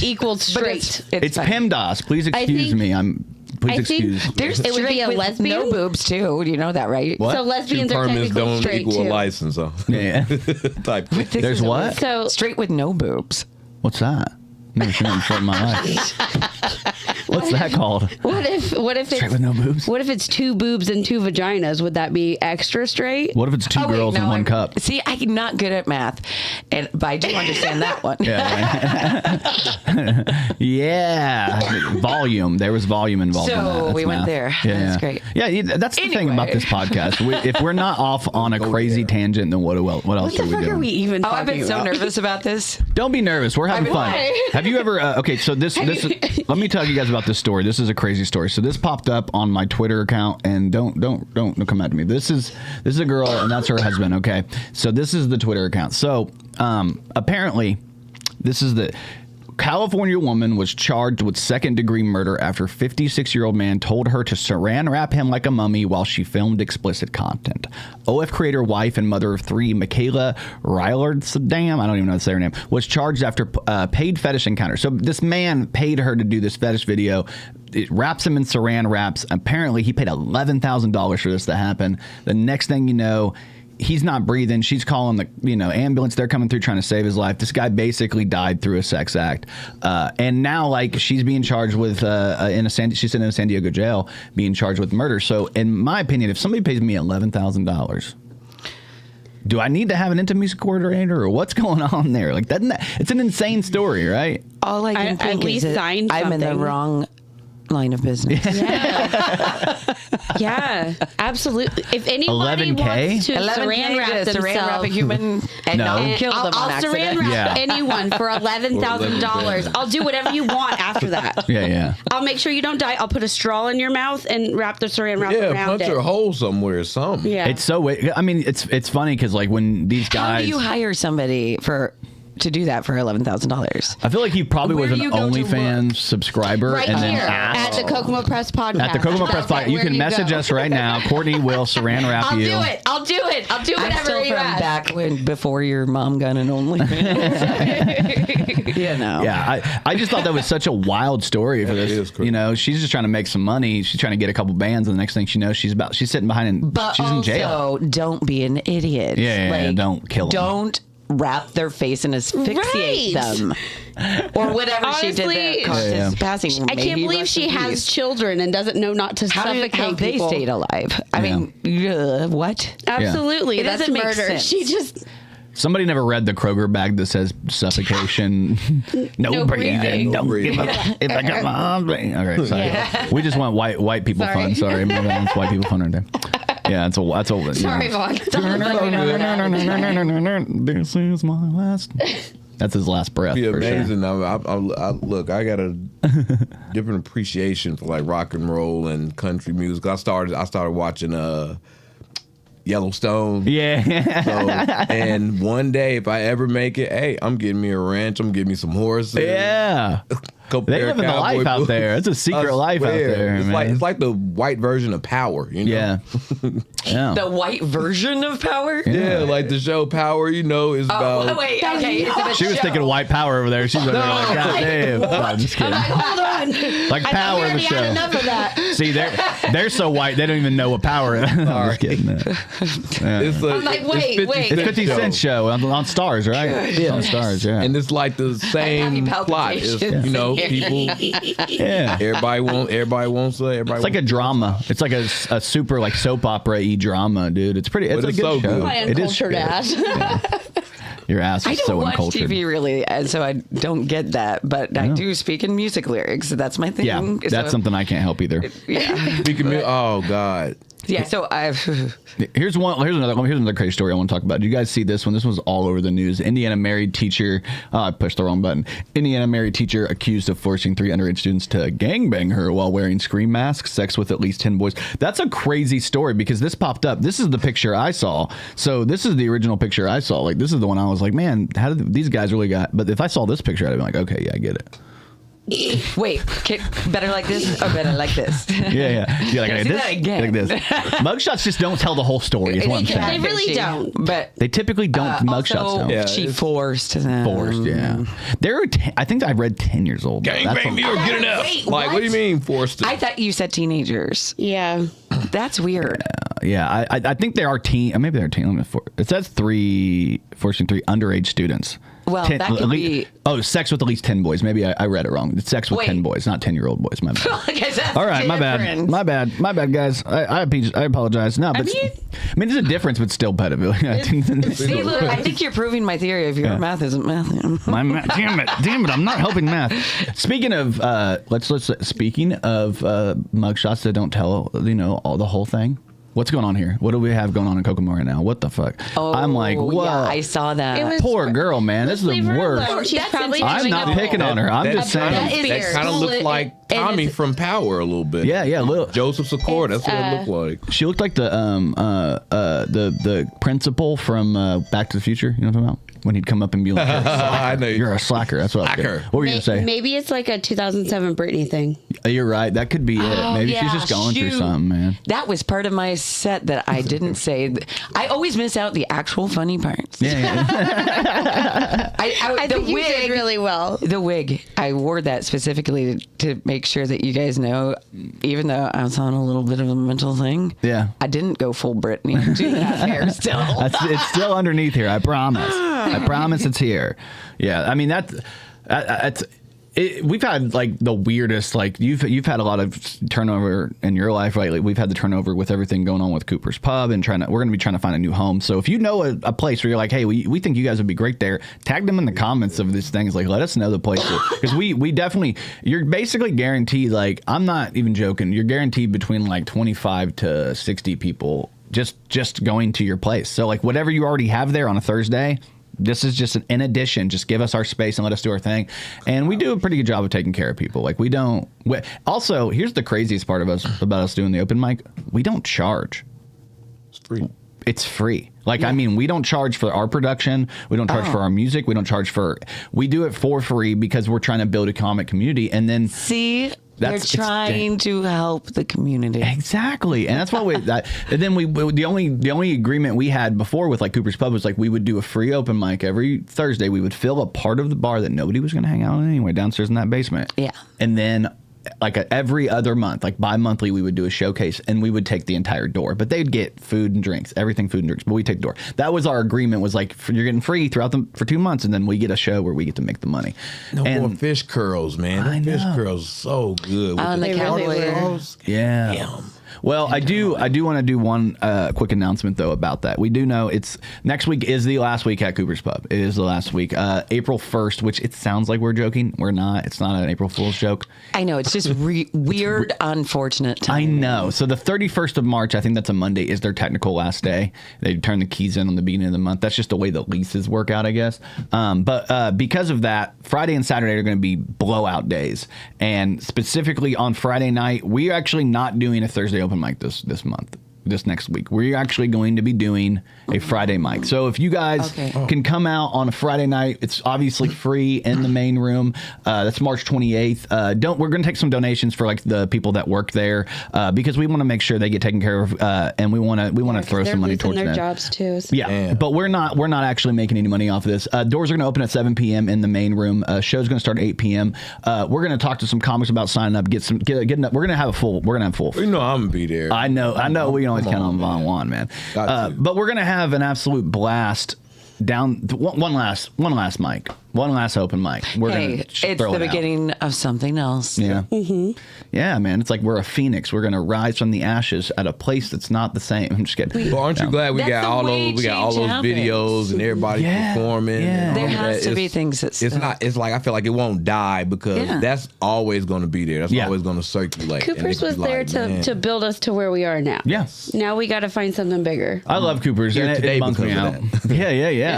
equals straight. It's PEMDAS. Please excuse me. There's it would be a lesbian. No boobs too. You know that, right? What? So lesbians are technically don't straight equal too. a license. So. Yeah. Type. There's what? So straight with no boobs. What's that? Never seen that before in my life. What's that called? What if Straight it's with no boobs? What if it's 2 boobs and 2 vaginas? Would that be extra straight? What if it's 2 girls in one cup? See, I'm not good at math, but I do understand that one. Yeah. Volume. There was volume involved. So we went there. Yeah, that's great. Yeah, that's the thing about this podcast. If we're not off on a crazy tangent, then what else What are the we fuck doing? are we even talking I've been so nervous about this. Don't be nervous. We're having fun. Why? Have you ever? Okay, so this. Let me tell you guys about this story. This is a crazy story. So this popped up on my Twitter account, and don't come at me. This is a girl, and that's her husband. Okay, so this is the Twitter account. So apparently, this is the. California woman was charged with second-degree murder after 56-year-old man told her to saran wrap him like a mummy while she filmed explicit content. OF creator, wife, and mother of 3, Michaela Rylardson, I don't even know how to say her name, was charged after paid fetish encounter. So this man paid her to do this fetish video. It wraps him in saran wraps. Apparently, he paid $11,000 for this to happen. The next thing you know, he's not breathing. She's calling the ambulance. They're coming through trying to save his life. This guy basically died through a sex act, and now she's being charged with she's in a San Diego jail being charged with murder. So in my opinion, if somebody pays me $11,000, do I need to have an intimate music coordinator or what's going on there? Like it's an insane story, right? All I can think is that I'm in the wrong line of business. Yeah, absolutely. If anybody 11K? wants to saran wrap themselves, a human and No. kill them on I'll saran accident. wrap anyone for $11,000. I'll do whatever you want after that. Yeah. I'll make sure you don't die. I'll put a straw in your mouth and wrap the saran wrap Yeah, around punch it. her hole somewhere or something. Yeah. It's so. I mean, it's funny because like when these guys. How do you hire somebody to do that for $11,000? I feel like he probably Where was do an you go to OnlyFans subscriber right and here then asked. at the Kokomo Press Podcast. At the Kokomo Press Podcast. You can message us right now. Courtney will saran wrap you. I'll do it. I'll do I'm whatever still you from ask. back before your mom got an OnlyFans. Yeah, I just thought that was such a wild story for That this. is crazy. She's just trying to make some money. She's trying to get a couple bands, and the next thing she knows, she's sitting behind and But she's in jail. also, don't be an idiot. Yeah, don't kill them. Don't wrap their face and asphyxiate them. Or whatever Honestly, she did that caused his passing. I May can't he believe rest she in has peace. children and doesn't know not to How suffocate they people. stayed alive? I mean, what? Absolutely, It that's doesn't make murder. sense. She just Somebody never read the Kroger bag that says suffocation, no breathing, breathing. don't give up. If I got my arms breathing. Okay, sorry. Yeah. We just want white people fun. Sorry, it's white people fun right there. Yeah, that's a. sorry, Vaughn. This is my last. That's his last breath. Be for amazing. Sure. I look, I got a different appreciation for like rock and roll and country music. I started watching Yellowstone. Yeah. So, and one day, if I ever make it, hey, I'm getting me a ranch. I'm getting me some horses. Yeah. They live in the life out there. It's a secret life out there, it's man. It's like the white version of Power. You know? Yeah. Yeah. The white version of Power? Yeah, like the show Power. Is about. Wait, okay. She was thinking of white power over there. She's like, God damn. No, I'm just kidding. Hold on. Like Power, the show. Enough of that. See, they're so white they don't even know what power is. I'm just kidding. Yeah. It's I'm like, wait. It's 50 Cent show on Stars, right? Yeah, on Stars. Yeah. And it's like the same plot. It's, people. Yeah. Everybody wants it. It's like a drama. It's like a super like soap opera-y drama, dude. It's pretty. It's But a it's good so show. good. My It is uncultured good. ass. Yeah. Your ass I is don't so watch uncultured. TV really, and so I don't get that. But I do speak in music lyrics. So that's my thing. Yeah, So, that's something I can't help either. Yeah. Speaking of, oh God. Yeah. So Here's another crazy story I want to talk about. Do you guys see this one? This was all over the news. Indiana married teacher. I pushed the wrong button. Indiana married teacher accused of forcing 3 underage students to gangbang her while wearing scream masks, sex with at least 10 boys. That's a crazy story because this popped up. This is the picture I saw. So this is the original picture I saw. Like this is the one I was like, man, how did these guys really got? But if I saw this picture, I'd be like, okay, yeah, I get it. wait, better like this or better like this? Yeah. Like Say this, that again. like this. Mugshots just don't tell the whole story. Is what I'm saying. They really don't. But They typically don't. Mugshots also, don't. Yeah, she it's- forced them. Forced, yeah. They're. I think I read 10 years old. though. That's Gangbang me a- or get enough. Wait, Like, what do you what? mean forced? I thought you said teenagers. Yeah. That's weird. Yeah, I think there are maybe they're teen. It says forcing 3 underage students. Well, that could be- sex with at least 10 boys. Maybe I read it wrong. It's sex with Wait. 10 boys, not 10-year-old boys. My bad. Okay, that's All right, my different. bad, guys. I apologize. No, but there's a difference, but still pedophilia. I think. See, look, I think you're proving my theory of your math isn't math. Damn it! I'm not helping math. Speaking of, speaking of mugshots that don't tell, all the whole thing. What's going on here? What do we have going on in Kokomo right now? What the fuck? I'm like, whoa. Yeah, I saw that. It was- Poor girl, man. This is Leave the her worst. alone. She's That's probably insane. I'm doing not a- picking on her. I'm just saying. That is That fair. kind of looked like And Tommy it's- from Power a little bit. Yeah, look. Joseph Sikora. That's what it looked like. She looked like the principal from Back to the Future. You know what I'm talking about? When he'd come up and be like, I know. "You're a slacker." That's what. Slacker. What were you gonna say? Maybe it's like a 2007 Britney thing. You're right. That could be it. Oh, Maybe she's yeah, just going through shoot. something, man. That was part of my set that I didn't say. I always miss out the actual funny parts. Yeah. I the think you wig, did really well. The wig, I wore that specifically to make sure that you guys know, even though I was on a little bit of a mental thing, Yeah. I didn't go full Britney. I do have hair still. It's still underneath here. I promise. I promise it's here. Yeah. I mean that's we've had like the weirdest, like you've had a lot of turnover in your life lately. We've had the turnover with everything going on with Cooper's Pub and we're going to be trying to find a new home. So if you know a place where you're like, hey, we think you guys would be great there, tag them in the comments of these things. Like, let us know the place because we definitely, you're basically guaranteed. Like, I'm not even joking. You're guaranteed between like 25 to 60 people just going to your place. So like whatever you already have there on a Thursday. This is just in addition. Just give us our space and let us do our thing. And we do a pretty good job of taking care of people. Like also, here's the craziest part about us doing the open mic. We don't charge. It's free. It's free. Like, I mean, we don't charge for our production. We don't charge for our music. We don't charge we do it for free because we're trying to build a comic community. And then See, they're it's trying to help the community. exactly, and that's why and then the only agreement we had before with like Cooper's Pub was like we would do a free open mic every Thursday. We would fill a part of the bar that nobody was going to hang out in anyway downstairs in that basement. Yeah. And then like every other month, like bi-monthly, we would do a showcase and we would take the entire door, but they'd get food and drinks, everything food and drinks, but we take the door. That was our agreement, was like, you're getting free for 2 months and then we get a show where we get to make the money. No more fish curls, man. I Fish know. curls so good. With On the cowboy. sauce. Yeah. Damn. Well, I do want to do one quick announcement though about that. We do know next week is the last week at Cooper's Pub. It is the last week, April 1st, which it sounds like we're joking. We're not. It's not an April Fool's joke. I know, it's just weird, unfortunate I time. know. So the 31st of March, I think that's a Monday, is their technical last day. They turn the keys in on the beginning of the month. That's just the way the leases work out, I guess. But because of that, Friday and Saturday are going to be blowout days. And specifically on Friday night, we're actually not doing a Thursday open mic this month. This next week, we're actually going to be doing a Friday mic. So if you guys can come out on a Friday night, it's obviously free in the main room. That's March 28th. We're going to take some donations for like the people that work there because we want to make sure they get taken care of, and we want to throw some money towards their them. jobs too. So. Yeah, Damn. but we're not actually making any money off of this. Doors are going to open at 7 p.m. in the main room. Show's going to start at 8 p.m. We're going to talk to some comics about signing up, getting up. We're going to have full. You know I'm gonna be there. I know. We can always count on Von Juan, man. Got to. But we're gonna have an absolute blast down. One last mic. One last open mic. We're Hey, gonna it's throw the it out. beginning of something else. Yeah. Yeah, man. It's like we're a phoenix. We're gonna rise from the ashes at a place that's not the same. I'm just kidding. Well, aren't you glad we That's got the all way those change happens. videos and everybody performing? Yeah. and There all has that? to be things that It's still- not. It's like I feel like it won't die because Yeah. that's always going to be there. That's Yeah. always going to circulate. And Coopers it could was be there like, man. to build us to where we are now. Yeah. Now we got to find something bigger. I love Cooper's. Here And today it bums me because out. of Yeah.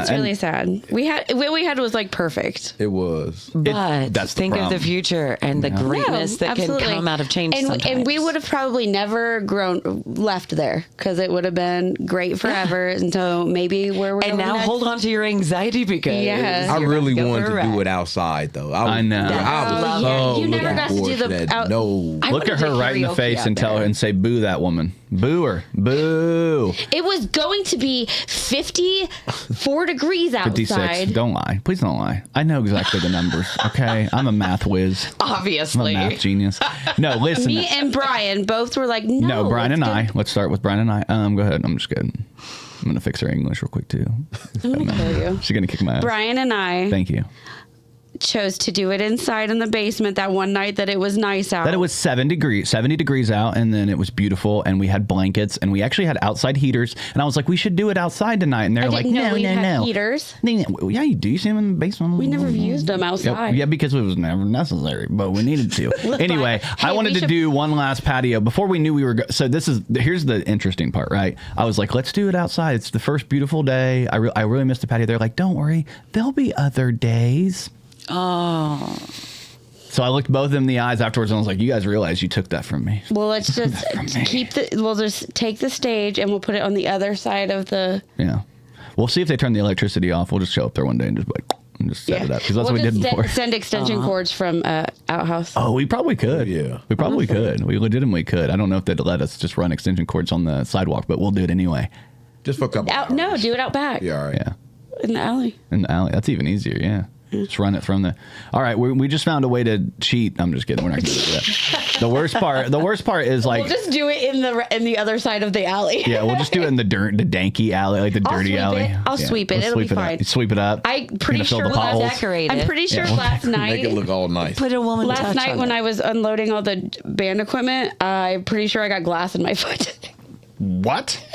It's And really sad. What we had was like perfect. It was. But that's the think of problem. the future and the greatness that can come out of change. And we would have probably never left there because it would have been great forever until maybe where we're And going now next. hold on to your anxiety because Yes. I you're really about go wanted for a to do ride. it outside though. I know. I was yeah, so you never looking got to forward do the that. out- No. I look wanna at her do right in the karaoke face out and tell her there. and say, "Boo that woman. Boo her. Boo." It was going to be 54 degrees 56. outside. Don't lie. Please don't lie. I know exactly the numbers. Okay. I'm a math whiz. I'm a Obviously. math genius. No, listen. Me and Brian both were like, No, Brian let's and go- I. Let's start with Brian and I. Go ahead. I'm just kidding. I'm gonna fix her English real quick too. I'm gonna kill you. She's gonna kick my ass. Brian and I Thank you. chose to do it inside in the basement that one night that it was nice out. That it was 70 degrees out, and then it was beautiful, and we had blankets, and we actually had outside heaters, and I was like, we should do it outside tonight, and they're I like, didn't know no, we no, had no. heaters. Yeah, you do. You see them in the basement. We never used them outside. Yeah, because it was never necessary, but we needed to. Anyway, Hey, I wanted we to should- do one last patio before we knew we were. So here's the interesting part, right? I was like, let's do it outside. It's the first beautiful day. I really missed the patio. They're like, don't worry, there'll be other days. Oh. So I looked both of them in the eyes afterwards, and I was like, you guys realize you took that from me. Well, let's just we'll just take the stage and we'll put it on the other side of the. Yeah. We'll see if they turn the electricity off. We'll just show up there one day and just set it up. Because that's what we did before. Send extension cords from outhouse. Oh, we probably could. Yeah. We probably could. We legitimately could. I don't know if they'd let us just run extension cords on the sidewalk, but we'll do it anyway. Just for a couple hours. No, do it out back. Yeah, all right. Yeah. In the alley. In the alley. That's even easier. Yeah. Just run it from the. All right. We just found a way to cheat. I'm just kidding. We're not going to do that. The worst part is like. We'll just do it in the other side of the alley. Yeah, we'll just do it in the danky alley, like the I'll dirty sweep alley. it. I'll Yeah. sweep it. Let's It'll be sweep it up. fine. You sweep it up. I'm pretty Gonna fill sure the we'll potholes. decorate I'm it. pretty sure Yeah. last night. Make it look all nice. Put a woman Last touch night on when it. I was unloading all the band equipment, I'm pretty sure I got glass in my foot. What?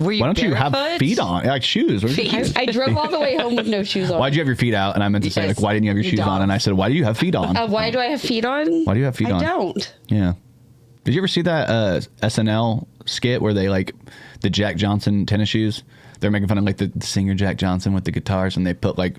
Were you Why don't you have barefoot? feet on? Like shoes. Where's your shoes? I drove all the way home with no shoes on. Why'd you have your feet out? And I meant to say, Yes, like, why didn't you have your you shoes on? don't. And I said, why do you have feet on? Why do I have feet on? Why do you have feet on? I don't. Yeah. Did you ever see that SNL skit where they like the Jack Johnson tennis shoes? They're making fun of like the singer Jack Johnson with the guitars, and they put like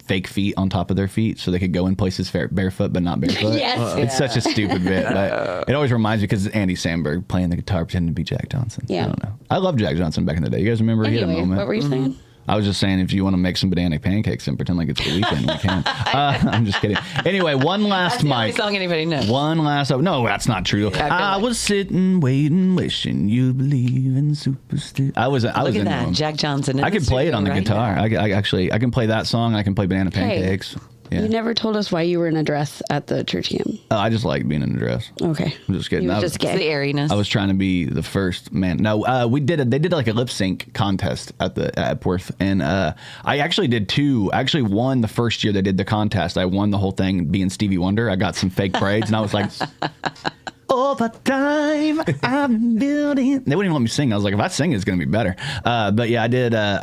fake feet on top of their feet so they could go in places barefoot but not barefoot. Yes. It's such a stupid bit. But it always reminds me because it's Andy Samberg playing the guitar pretending to be Jack Johnson. Yeah. I don't know. I love Jack Johnson back in the day. You guys remember he had a Anyway, moment? what were you saying? I was just saying, if you want to make some banana pancakes and pretend like it's the weekend, we can. I'm just kidding. Anyway, one last That's the only mic. song anybody knows. One last. No, that's not true. feel I like- was sitting, waiting, wishing you believe in superstition. I was Look into at that, them. Jack Johnson. in I can play it studio on the right guitar. now. I can play that song. And I can play banana pancakes. Yeah. You never told us why you were in a dress at the church camp. I just like being in a dress. Okay. I'm just kidding. You were I just was- It's the gay. airiness. I was trying to be the first man. No, they did like a lip sync contest at Epworth, and I actually did two. I actually won the first year they did the contest. I won the whole thing being Stevie Wonder. I got some fake braids, and I was like, over time I've been building. They wouldn't even let me sing. I was like, if I sing, it's gonna be better. But yeah, I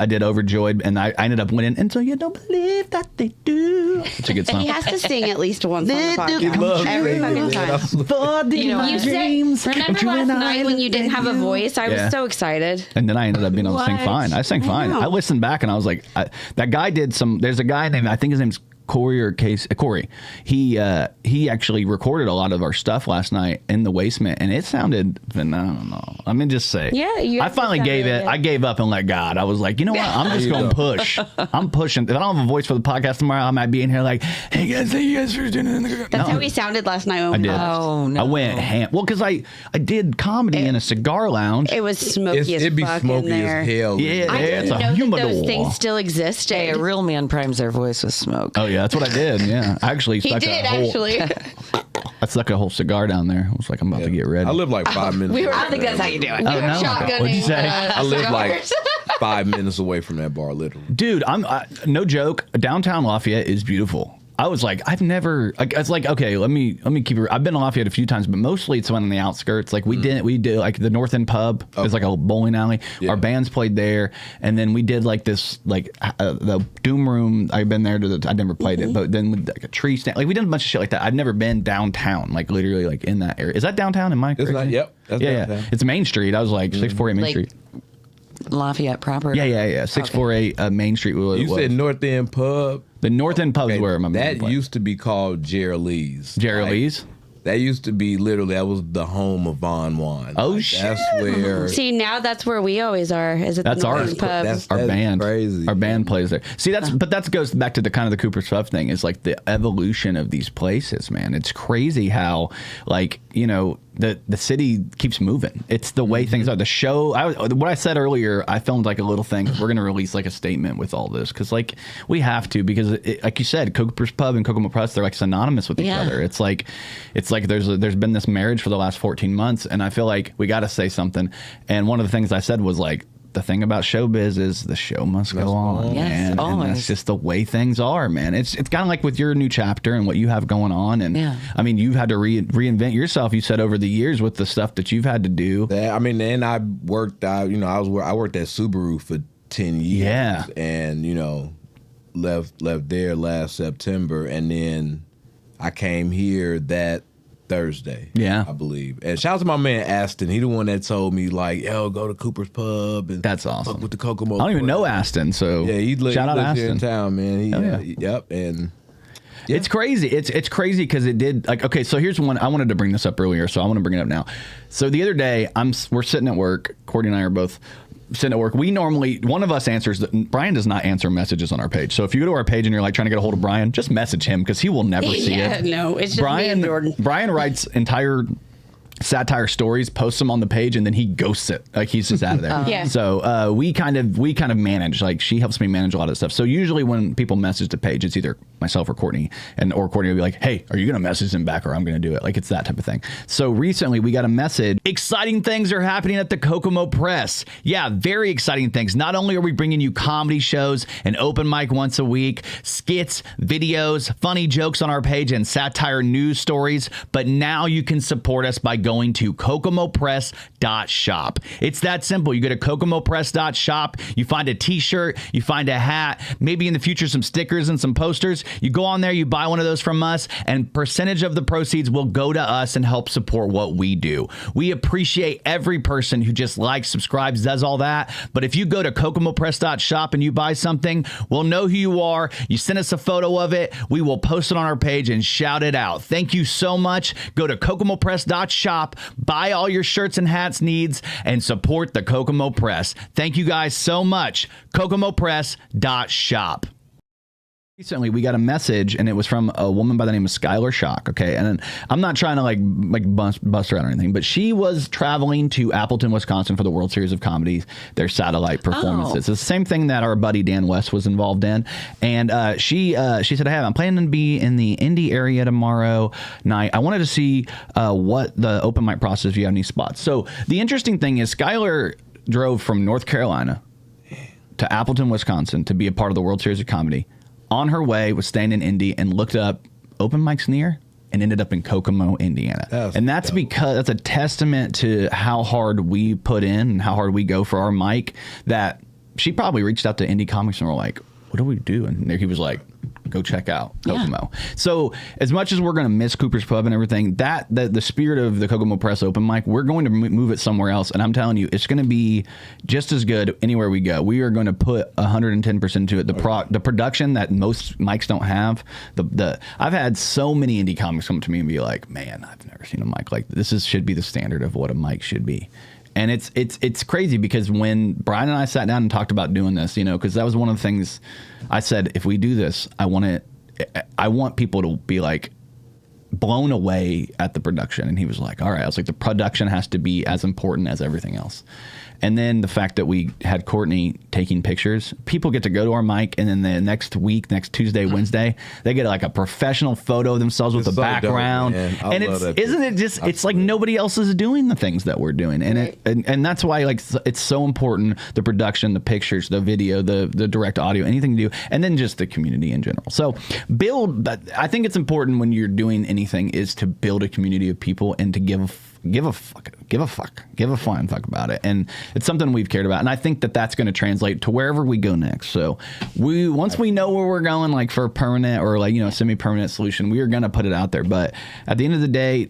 did Overjoyed, and I ended up winning. And so you don't believe that they do. It's a good song. He has to sing at least once on the podcast. loves Every singing, fucking man. time. For the You know, You said, dreams, remember you last and I night when you didn't have a you. voice? I Yeah. was so excited. And then I ended up being able to sing What? fine. I sang fine. know. I listened back and I was like, that guy did some. There's a guy named, I think his name's Corey. He actually recorded a lot of our stuff last night in the basement, and it sounded phenomenal. I mean, just say, Yeah, you I have to finally sound gave really it. good. I gave up and let God. I was like, you know what? I'm just you going to go. push. I'm pushing. If I don't have a voice for the podcast tomorrow, I might be in here like, hey guys, thank you guys for doing it. That's how he sounded last night when I we did. left. Oh, no. I went ham. Well, because I did comedy in a cigar lounge. It was smoky as It'd be fuck smoky in there. as hell. Yeah, I it's didn't a know that humidor. those things still existed. Hey, a real man primes their voice with smoke. Oh yeah, that's what I did. Yeah, I actually He stuck did, a whole. actually. I stuck a whole cigar down there. I was like, I'm about to get ready. I live like 5 minutes. We were- I don't think that's how you do it. Oh, no? shotgunning What'd you say? I live like cigars. 5 minutes away from that bar, literally. Dude, no joke. Downtown Lafayette is beautiful. I was like, I've never. It's like, okay, let me keep it. I've been to Lafayette a few times, but mostly it's on the outskirts. Like we did like the North End Pub. It's like a bowling alley. Yeah. Our bands played there, and then we did like this, like the Doom Room. I've been there I never played it, but then with like a tree stand. Like we did a bunch of shit like that. I'd never been downtown, like literally like in that area. Is that downtown? Am I correct? It's not. Yep. That's downtown. Yeah. It's Main Street. I was like 648 Main Street. Lafayette proper. Yeah. 648 Main Street. You said North End Pub. The North End Pub is where my that used to be called Jerry Lee's. Jerry Lee's? That used to be literally, that was the home of Von Juan. Oh, shit. That's where. See, now that's where we always are. Is it that's the our pub? That's band. Crazy. Our band plays there. See, but that goes back to the kind of the Cooper's Puff thing. Is like the evolution of these places, man. It's crazy how, like, you know, the city keeps moving. It's the way things are. The show, what I said earlier, I filmed like a little thing. We're going to release like a statement with all this because like we have to, because like you said, Cooper's Pub and Kokomo Press, they're like synonymous with each other. It's like there's been this marriage for the last 14 months, and I feel like we got to say something. And one of the things I said was like, the thing about showbiz is the show must go on. Yes, man. always. And that's just the way things are, man. It's kind of like with your new chapter and what you have going on. And I mean, you've had to reinvent yourself. You said over the years with the stuff that you've had to do. I mean, and I worked out. You know, I worked at Subaru for 10 years. Yeah. And you know, left there last September, and then I came here that Thursday, I believe. And shout out to my man Aston. He the one that told me like, yo, go to Cooper's Pub and that's awesome. Fuck with the Kokomo. I don't even know Aston, so yeah, he shout out lives Aston here in town, man. Yep, and yeah. It's crazy. It's crazy because it did like, okay, so here's one. I wanted to bring this up earlier, so I want to bring it up now. So the other day, we're sitting at work. Cortni and I are both sitting at work. We normally, one of us answers. Brian does not answer messages on our page. So if you go to our page and you're like trying to get a hold of Brian, just message him because he will never see it. No, it's just Brian, me and Jordan. Brian writes entire satire stories, posts them on the page, and then he ghosts it. Like he's just out of there. Yeah. So we kind of manage. Like she helps me manage a lot of stuff. So usually when people message the page, it's either myself or Cortni, or Cortni will be like, "Hey, are you gonna message him back, or I'm gonna do it?" Like it's that type of thing. So recently we got a message. Exciting things are happening at the Kokomo Press. Yeah, very exciting things. Not only are we bringing you comedy shows, an open mic once a week, skits, videos, funny jokes on our page, and satire news stories, but now you can support us by going to kokomopress.shop. It's that simple. You go to kokomopress.shop, you find a t-shirt, you find a hat, maybe in the future some stickers and some posters. You go on there, you buy one of those from us, and percentage of the proceeds will go to us and help support what we do. We appreciate every person who just likes, subscribes, does all that. But if you go to kokomopress.shop and you buy something, we'll know who you are. You send us a photo of it. We will post it on our page and shout it out. Thank you so much. Go to kokomopress.shop, buy all your shirts and hats needs, and support the Kokomo Press. Thank you guys so much. kokomopress.shop. Recently, we got a message, and it was from a woman by the name of Skylar Shock, okay? And I'm not trying to, like bust her out or anything, but she was traveling to Appleton, Wisconsin for the World Series of Comedy, their satellite performances. It's the same thing that our buddy Dan West was involved in. And she said, hey, I'm planning to be in the Indy area tomorrow night. I wanted to see what the open mic process, if you have any spots. So the interesting thing is Skylar drove from North Carolina to Appleton, Wisconsin to be a part of the World Series of Comedy. On her way, was staying in Indy and looked up open mics near and ended up in Kokomo, Indiana. That's because that's a testament to how hard we put in and how hard we go for our mic, that she probably reached out to Indie Comics and were like, what do we do? And he was like, go check out Kokomo. Yeah. So as much as we're going to miss Cooper's Pub and everything, that the spirit of the Kokomo Press open mic, we're going to move it somewhere else. And I'm telling you, it's going to be just as good anywhere we go. We are going to put 110% to it. The production that most mics don't have. I've had so many indie comics come to me and be like, man, I've never seen a mic like this. Should be the standard of what a mic should be. And it's crazy because when Brian and I sat down and talked about doing this, you know, because that was one of the things I said, if we do this, I want people to be like blown away at the production. And he was like, all right. I was like, the production has to be as important as everything else. And then the fact that we had Cortni taking pictures. People get to go to our mic, and then the next week, next Tuesday, Wednesday, they get like a professional photo of themselves with the background. Dope, and isn't it just? It's like nobody else is doing the things that we're doing, and and that's why like it's so important. The production, the pictures, the video, the direct audio, anything to do, and then just the community in general. So I think it's important when you're doing anything is to build a community of people and to give a flying fuck about it. And it's something we've cared about. And I think that that's going to translate to wherever we go next. So once we know where we're going, like for a permanent or like, semi-permanent solution, we are going to put it out there. But at the end of the day,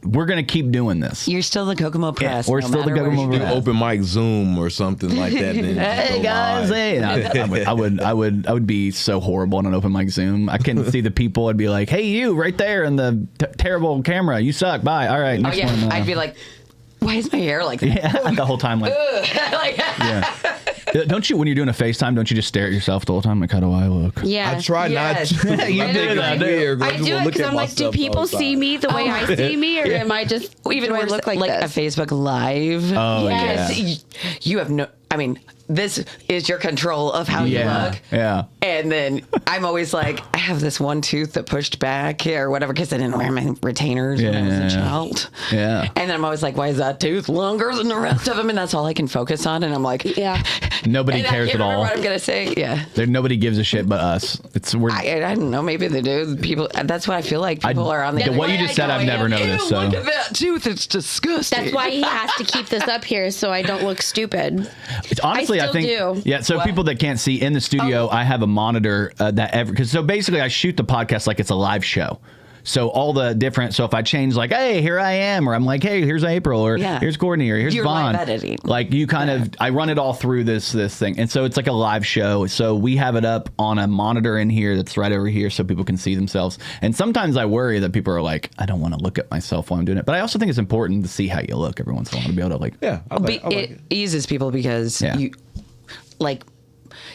we're going to keep doing this. You're still the Kokomo Press. We're still the Kokomo Press. Open mic Zoom or something like that. Hey guys, hey! I would be so horrible on an open mic Zoom. I can see the people. I'd be like, "Hey, you right there in the terrible camera. You suck. Bye. All right." Next one, I'd be like, "Why is my hair like that?" Yeah, the whole time like. Yeah. Don't you, when you're doing a FaceTime, don't you just stare at yourself the whole time? Like, how do I look? Yeah. I try not to. You do that, dude. I do it because I'm like, do people see me the way I see me, or am I just even I look like a this? Facebook Live? Oh, Yes. yeah. You have no. I mean, this is your control of how you look. Yeah. And then I'm always like, I have this one tooth that pushed back or whatever because I didn't wear my retainers when I was a child. Yeah. And then I'm always like, why is that tooth longer than the rest of them? And that's all I can focus on. And I'm like, Yeah. Nobody cares I can't at all. What I'm gonna say, yeah. Nobody gives a shit but us. I don't know. Maybe they do. People. That's what I feel like. People are on the. What you just said, I've never noticed. So look at that tooth. It's disgusting. That's why he has to keep this up here so I don't look stupid. honestly, I still think do. yeah. So people that can't see in the studio, I have a monitor so basically I shoot the podcast like it's a live show. So all the different, so if I change like, hey, here I am, or I'm like, hey, here's April, or here's Cortni, or here's You're Vaughn. live editing. Like you kind of, I run it all through this thing. And so it's like a live show. So we have it up on a monitor in here that's right over here so people can see themselves. And sometimes I worry that people are like, I don't want to look at myself while I'm doing it. But I also think it's important to see how you look every once in a while to be able to like. Yeah, I like it eases people because you like.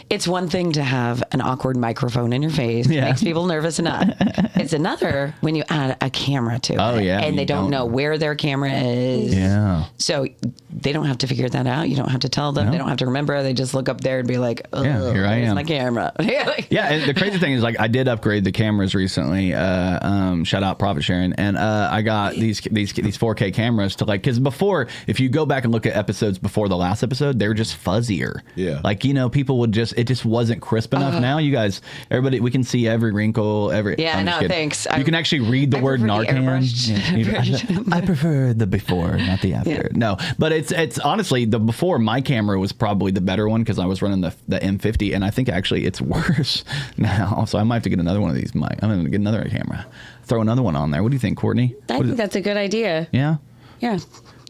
It's one thing to have an awkward microphone in your face. It makes people nervous enough. It's another when you add a camera to it. Oh, yeah. And they don't know where their camera is. Yeah. So they don't have to figure that out. You don't have to tell them. They don't have to remember. They just look up there and be like, oh, here I am. my camera. Yeah, and the crazy thing is like I did upgrade the cameras recently. Shout out profit sharing, and I got these 4K cameras to like, because before, if you go back and look at episodes before the last episode, they were just fuzzier. Yeah, like people would it just wasn't crisp enough. Now you guys, everybody, we can see every wrinkle, thanks. You can actually read the word Narcan. I prefer the before, not the after. Yeah. No, but it's honestly the before. My camera was probably the better one because I was running the M50, and I think actually it's worse now. So I might have to get another one of these. I'm going to get another camera, throw another one on there. What do you think, Cortni? I think that's a good idea. Yeah. Yeah.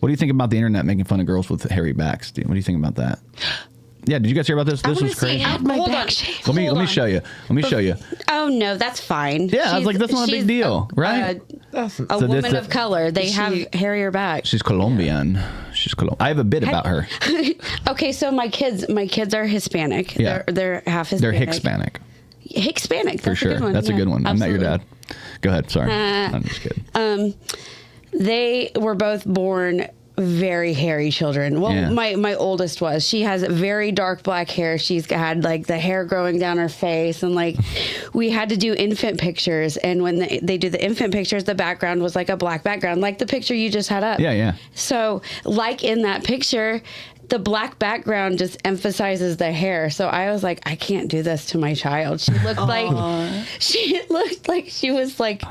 What do you think about the internet making fun of girls with hairy backs? What do you think about that? Yeah, did you guys hear about this? This was crazy. Hold on. Let me show you. Let me show you. Oh no, that's fine. Yeah, I was like, that's not a big deal, right? A woman of color. They have hairier backs. She's Colombian. I have a bit about her. Okay, so my kids are Hispanic. Yeah. They're half Hispanic. They're Hispanic. Hispanic, for sure. A good one. That's a good one. Absolutely. I met your dad. Go ahead. Sorry, I'm just kidding. They were both born very hairy children. Well, my oldest was. She has very dark black hair. She's had like the hair growing down her face, and like we had to do infant pictures. And when they do the infant pictures, the background was like a black background, like the picture you just had up. Yeah. So, like in that picture, the black background just emphasizes the hair. So I was like, I can't do this to my child. She looked like she was like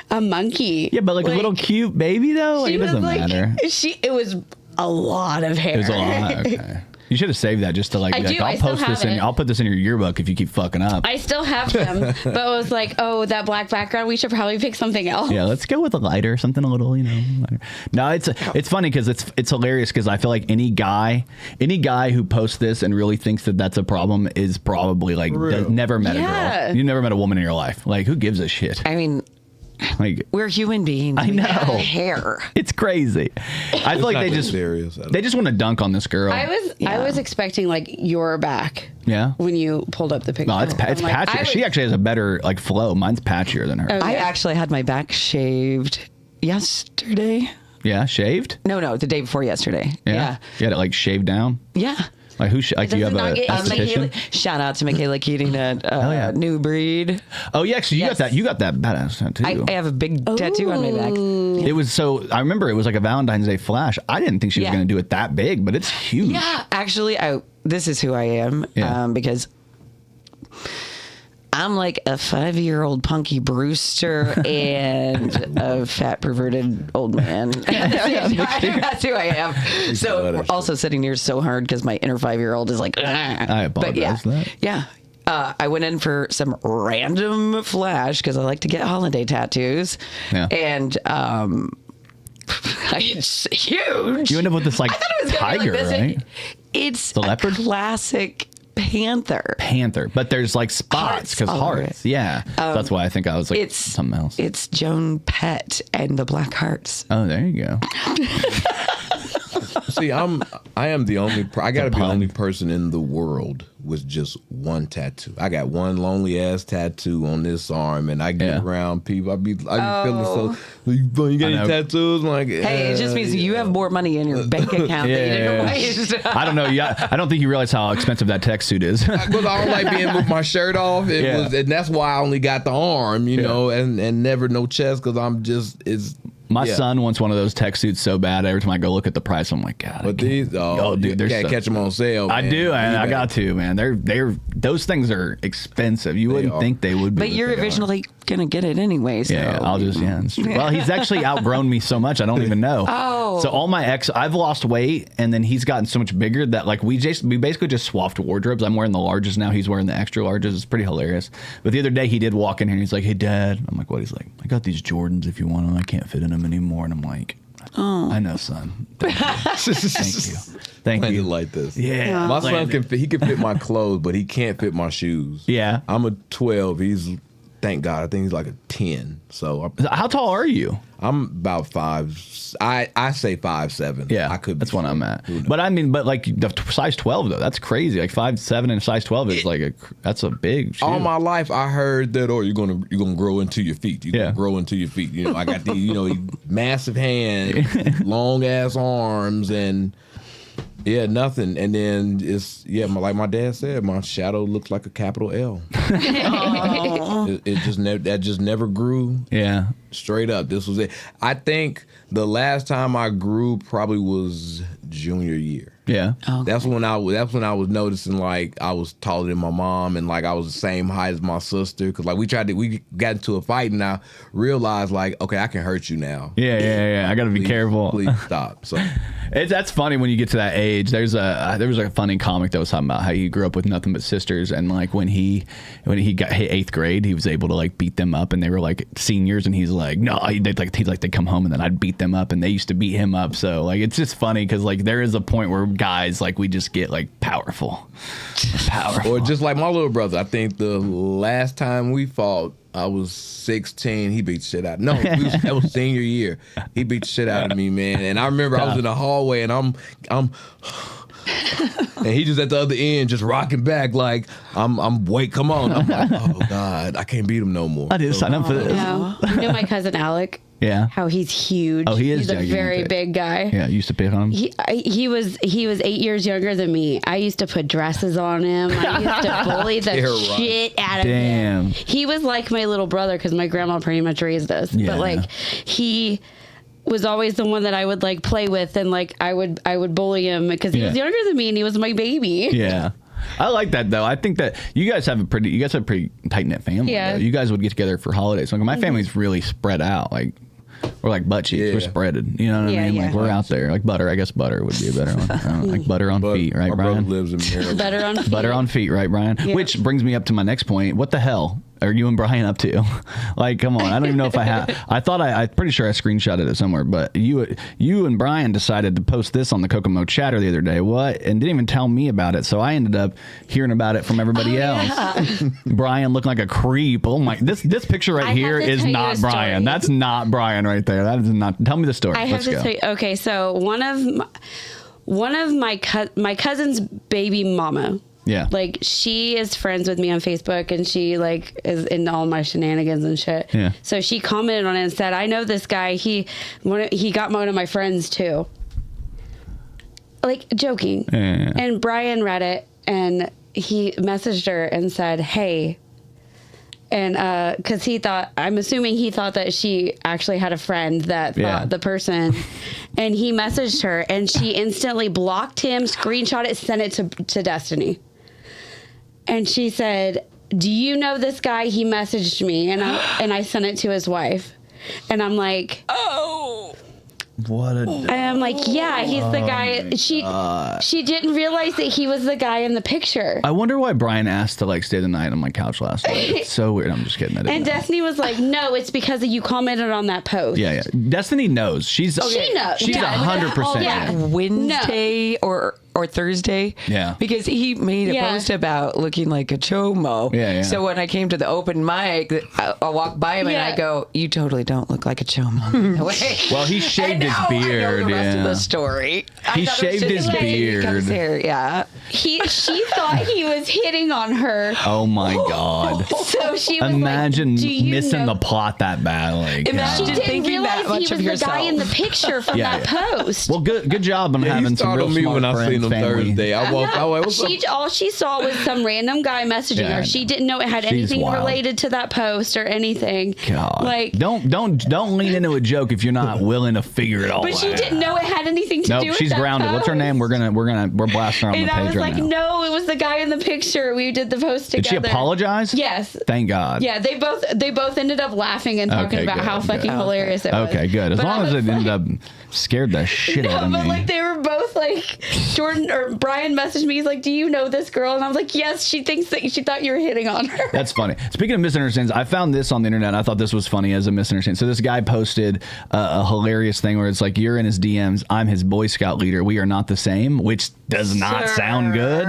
a monkey. Yeah, but like a little cute baby though. Like, it doesn't matter. It was a lot of hair. It was a lot. Okay. You should have saved that just to like. I'll post this in. I'll put this in your yearbook if you keep fucking up. I still have them, but I was like, oh, that black background. We should probably pick something else. Yeah, let's go with a lighter, something a little, lighter. No, it's funny because it's hilarious because I feel like any guy who posts this and really thinks that that's a problem is probably like never met a girl. You never met a woman in your life. Like, who gives a shit? I mean. Like, we're human beings. I know. Hair. It's crazy. I feel like they just want to dunk on this girl. I was expecting like your back. Yeah. When you pulled up the picture. No, it's patchy. She actually has a better like flow. Mine's patchier than her. Okay. I actually had my back shaved yesterday. Yeah, shaved? No, the day before yesterday. Yeah. You had it like shaved down? Yeah. Like who? Like you have a esthetician? Shout out to Michaela Keating at New Breed. Oh yeah, so you got that. You got that badass tattoo. I have a big tattoo on my back. It was so. I remember it was like a Valentine's Day flash. I didn't think she was going to do it that big, but it's huge. Yeah, actually, this is who I am because I'm like a 5-year-old Punky Brewster and a fat perverted old man. That's who I am. So we're also sitting here so hard because my inner 5-year-old is like, I apologize for that. Yeah. I went in for some random flash because I like to get holiday tattoos. Yeah. And it's huge. You end up with this like I thought it was tiger, like this. right? It's the leopard? Classic panther, but there's like spots because hearts. Yeah, that's why I think I was like it's something else. It's Joan Pett and the Black Hearts. Oh, there you go. See, I am the only. I gotta be the only person in the world with just one tattoo. I got one lonely ass tattoo on this arm, and I get around people. I be feeling so. You got any tattoos? I'm like, hey, it just means you have more money in your bank account than you didn't waste. I don't know. Yeah, I don't think you realize how expensive that tech suit is. Because I don't like being with my shirt off. And that's why I only got the arm, you know, and never no chest because I'm just My son wants one of those tech suits so bad. Every time I go look at the price, I'm like, God. But these, dude, you can't catch them on sale. Man. I do. I got to, man. They're those things are expensive. You wouldn't think they would be. But you're eventually gonna get it anyway. So. Yeah, I'll just Well, he's actually outgrown me so much I don't even know. So all my I've lost weight, and then he's gotten so much bigger that like we basically just swapped wardrobes. I'm wearing the largest now. He's wearing the extra largest. It's pretty hilarious. But the other day he did walk in here and he's like, "Hey, Dad." I'm like, "What?" He's like, "I got these Jordans if you want them. I can't fit in them anymore." And I'm like, I know, son. Thank you. Thank you. Like this. Yeah. My son can fit my clothes, but he can't fit my shoes. Yeah. I'm a 12. He's, thank God, I think he's like a 10. So how tall are you? I'm about 5. I say 5'7". Yeah, I could. That's what I'm at. But I mean, like the size 12 though, that's crazy. Like 5'7" and size 12 is that's a big shoe. All my life, I heard that, you're gonna grow into your feet. You're gonna grow into your feet. You know, I got these, massive hands, long ass arms, and nothing. And then it's like my dad said, my shadow looks like a capital L. It just never grew. Yeah. Straight up. This was it. I think the last time I grew probably was junior year. Yeah. Oh. That's when I was noticing like I was taller than my mom and like I was the same height as my sister because like we got into a fight and I realized like, okay, I can hurt you now. Yeah. I got to be careful. Please stop. So that's funny when you get to that age. There was a funny comic that was talking about how he grew up with nothing but sisters and like when he got 8th grade, he was able to like beat them up and they were like seniors and he's like, no, they'd come home and then I'd beat them up and they used to beat him up. So like it's just funny because like there is a point where guys like we just get like powerful. Or just like my little brother. I think the last time we fought, I was 16. He beat the shit out. No, that was senior year. He beat the shit out of me, man. And I remember I was in the hallway and I'm and he just at the other end just rocking back like wait, come on. I'm like, oh God, I can't beat him no more. I didn't sign up for this. You know my cousin Alec? Yeah. How he's huge. Oh, he is. He's a very big guy. Yeah, you used to pick on him. He was 8 years younger than me. I used to put dresses on him. I used to bully the shit out of him. He was like my little brother because my grandma pretty much raised us. Yeah. But like he was always the one that I would like play with and like I would bully him because he was younger than me and he was my baby. Yeah. I like that though. I think that you guys have a pretty tight knit family. Yeah. Though. You guys would get together for holidays. Like my family's really spread out. Like we're like butt cheeks. Yeah. We're spreaded. You know what I mean? Like we're out there. Like butter. I guess butter would be a better one. Like butter on feet, right, Brian? Lives in Maryland. Butter on feet. Butter on feet, right, Brian? Yeah. Which brings me up to my next point. What the hell are you and Brian up to? Like, come on. I don't even know if I have. I'm pretty sure I screenshotted it somewhere, but you and Brian decided to post this on the Kokomo chatter the other day. What? And didn't even tell me about it. So I ended up hearing about it from everybody else. Yeah. Brian looking like a creep. Oh my, this picture right here is not Brian. That's not Brian right there. That is not. Tell me the story. Let's go. Okay. So one of my cousin's baby mama. Yeah. Like she is friends with me on Facebook and she like is into all my shenanigans and shit. Yeah. So she commented on it and said, I know this guy. He got one of my friends too. like joking. Yeah. And Brian read it and he messaged her and said, hey. And because I'm assuming he thought that she actually had a friend that thought the person. And he messaged her and she instantly blocked him, screenshot it, sent it to Destiny. And she said, do you know this guy? He messaged me and I sent it to his wife. And I'm like, oh. What a... And I'm like, yeah, he's the guy. She didn't realize that he was the guy in the picture. I wonder why Brian asked to like stay the night on my couch last night. It's so weird. I'm just kidding. And Destiny was like, no, it's because you commented on that post. Yeah. Destiny knows. She knows. She's 100%. Yeah. Wednesday or Thursday. Yeah. Because he made a post about looking like a chomo. Yeah. So when I came to the open mic, I walked by him and I go, you totally don't look like a chomo. Well, he shaved his beard. I know the rest of the story. He shaved his beard. Yeah. She thought he was hitting on her. Oh my God. So she was Imagine like, missing the plot that bad. Like, she didn't realize he was the guy in the picture from that post. Well, good job on having some real me smart when I friends, seen him family. Thursday. I walked. I was like, All she saw was some random guy messaging her. She didn't know it had anything related to that post or anything. God, like don't lean into a joke if you're not willing to figure it all out. But she didn't know it had anything to do with that. She's grounded. Post. What's her name? We're blasting her on and the page I was right like, now. no, it was the guy in the picture. We did the post together. Did she apologize? Yes. Thank God. Yeah, they both ended up laughing and talking about how fucking hilarious it was. Okay, good. As long as it ended up scared the shit out of me. But like they were both like, Jordan or Brian messaged me. He's like, do you know this girl? And I was like, yes. She thinks that she thought you were hitting on her. That's funny. Speaking of misunderstandings, I found this on the internet. I thought this was funny as a misunderstanding. So this guy posted a hilarious thing where it's like, you're in his DMs. I'm his Boy Scout leader. We are not the same, which does not sound good.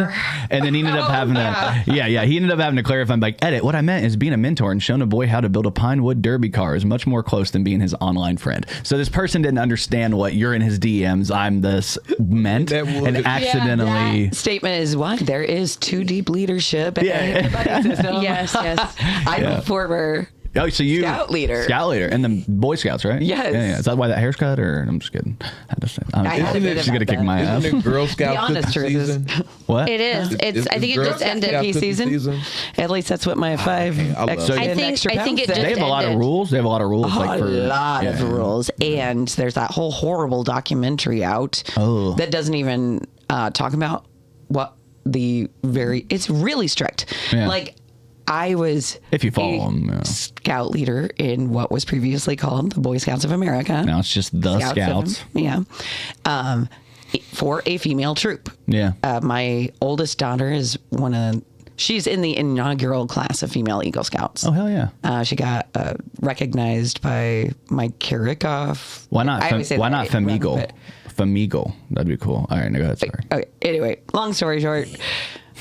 And then he ended up having to, he ended up having to clarify, like, edit. What I meant is being a mentor and showing a boy how to build a Pinewood Derby car is much more close than being his online friend. So this person didn't understand what you're in his DMs. I'm this meant and accidentally. That statement is one. There is too deep leadership. Yes. I'm a former Scout leader. Scout leader. And the Boy Scouts, right? Yes. Yeah. Is that why that hair's cut? Or I'm just kidding. I had to say. She's going to kick my ass. Isn't it Girl Scout The honest cookie truth is- season? What? It is. I think it Girl just ended. Scout Cookie cookie season? At least that's what my 5 extra, I think it just They have a lot of ended. rules. They have a lot of rules. a lot of rules. And there's that whole horrible documentary out that doesn't even talk about what it's really strict. Yeah. Like, I was If you follow them, scout leader in what was previously called the Boy Scouts of America. Now it's just the Scouts. For a female troop. Yeah. My oldest daughter is she's in the inaugural class of female Eagle Scouts. Oh, hell yeah. She got recognized by Mike Kirikoff. Why not? I always say Why that not right, Femigal? but- Femigal. That'd be cool. All right, no, go ahead. Sorry. Okay. Anyway, long story short,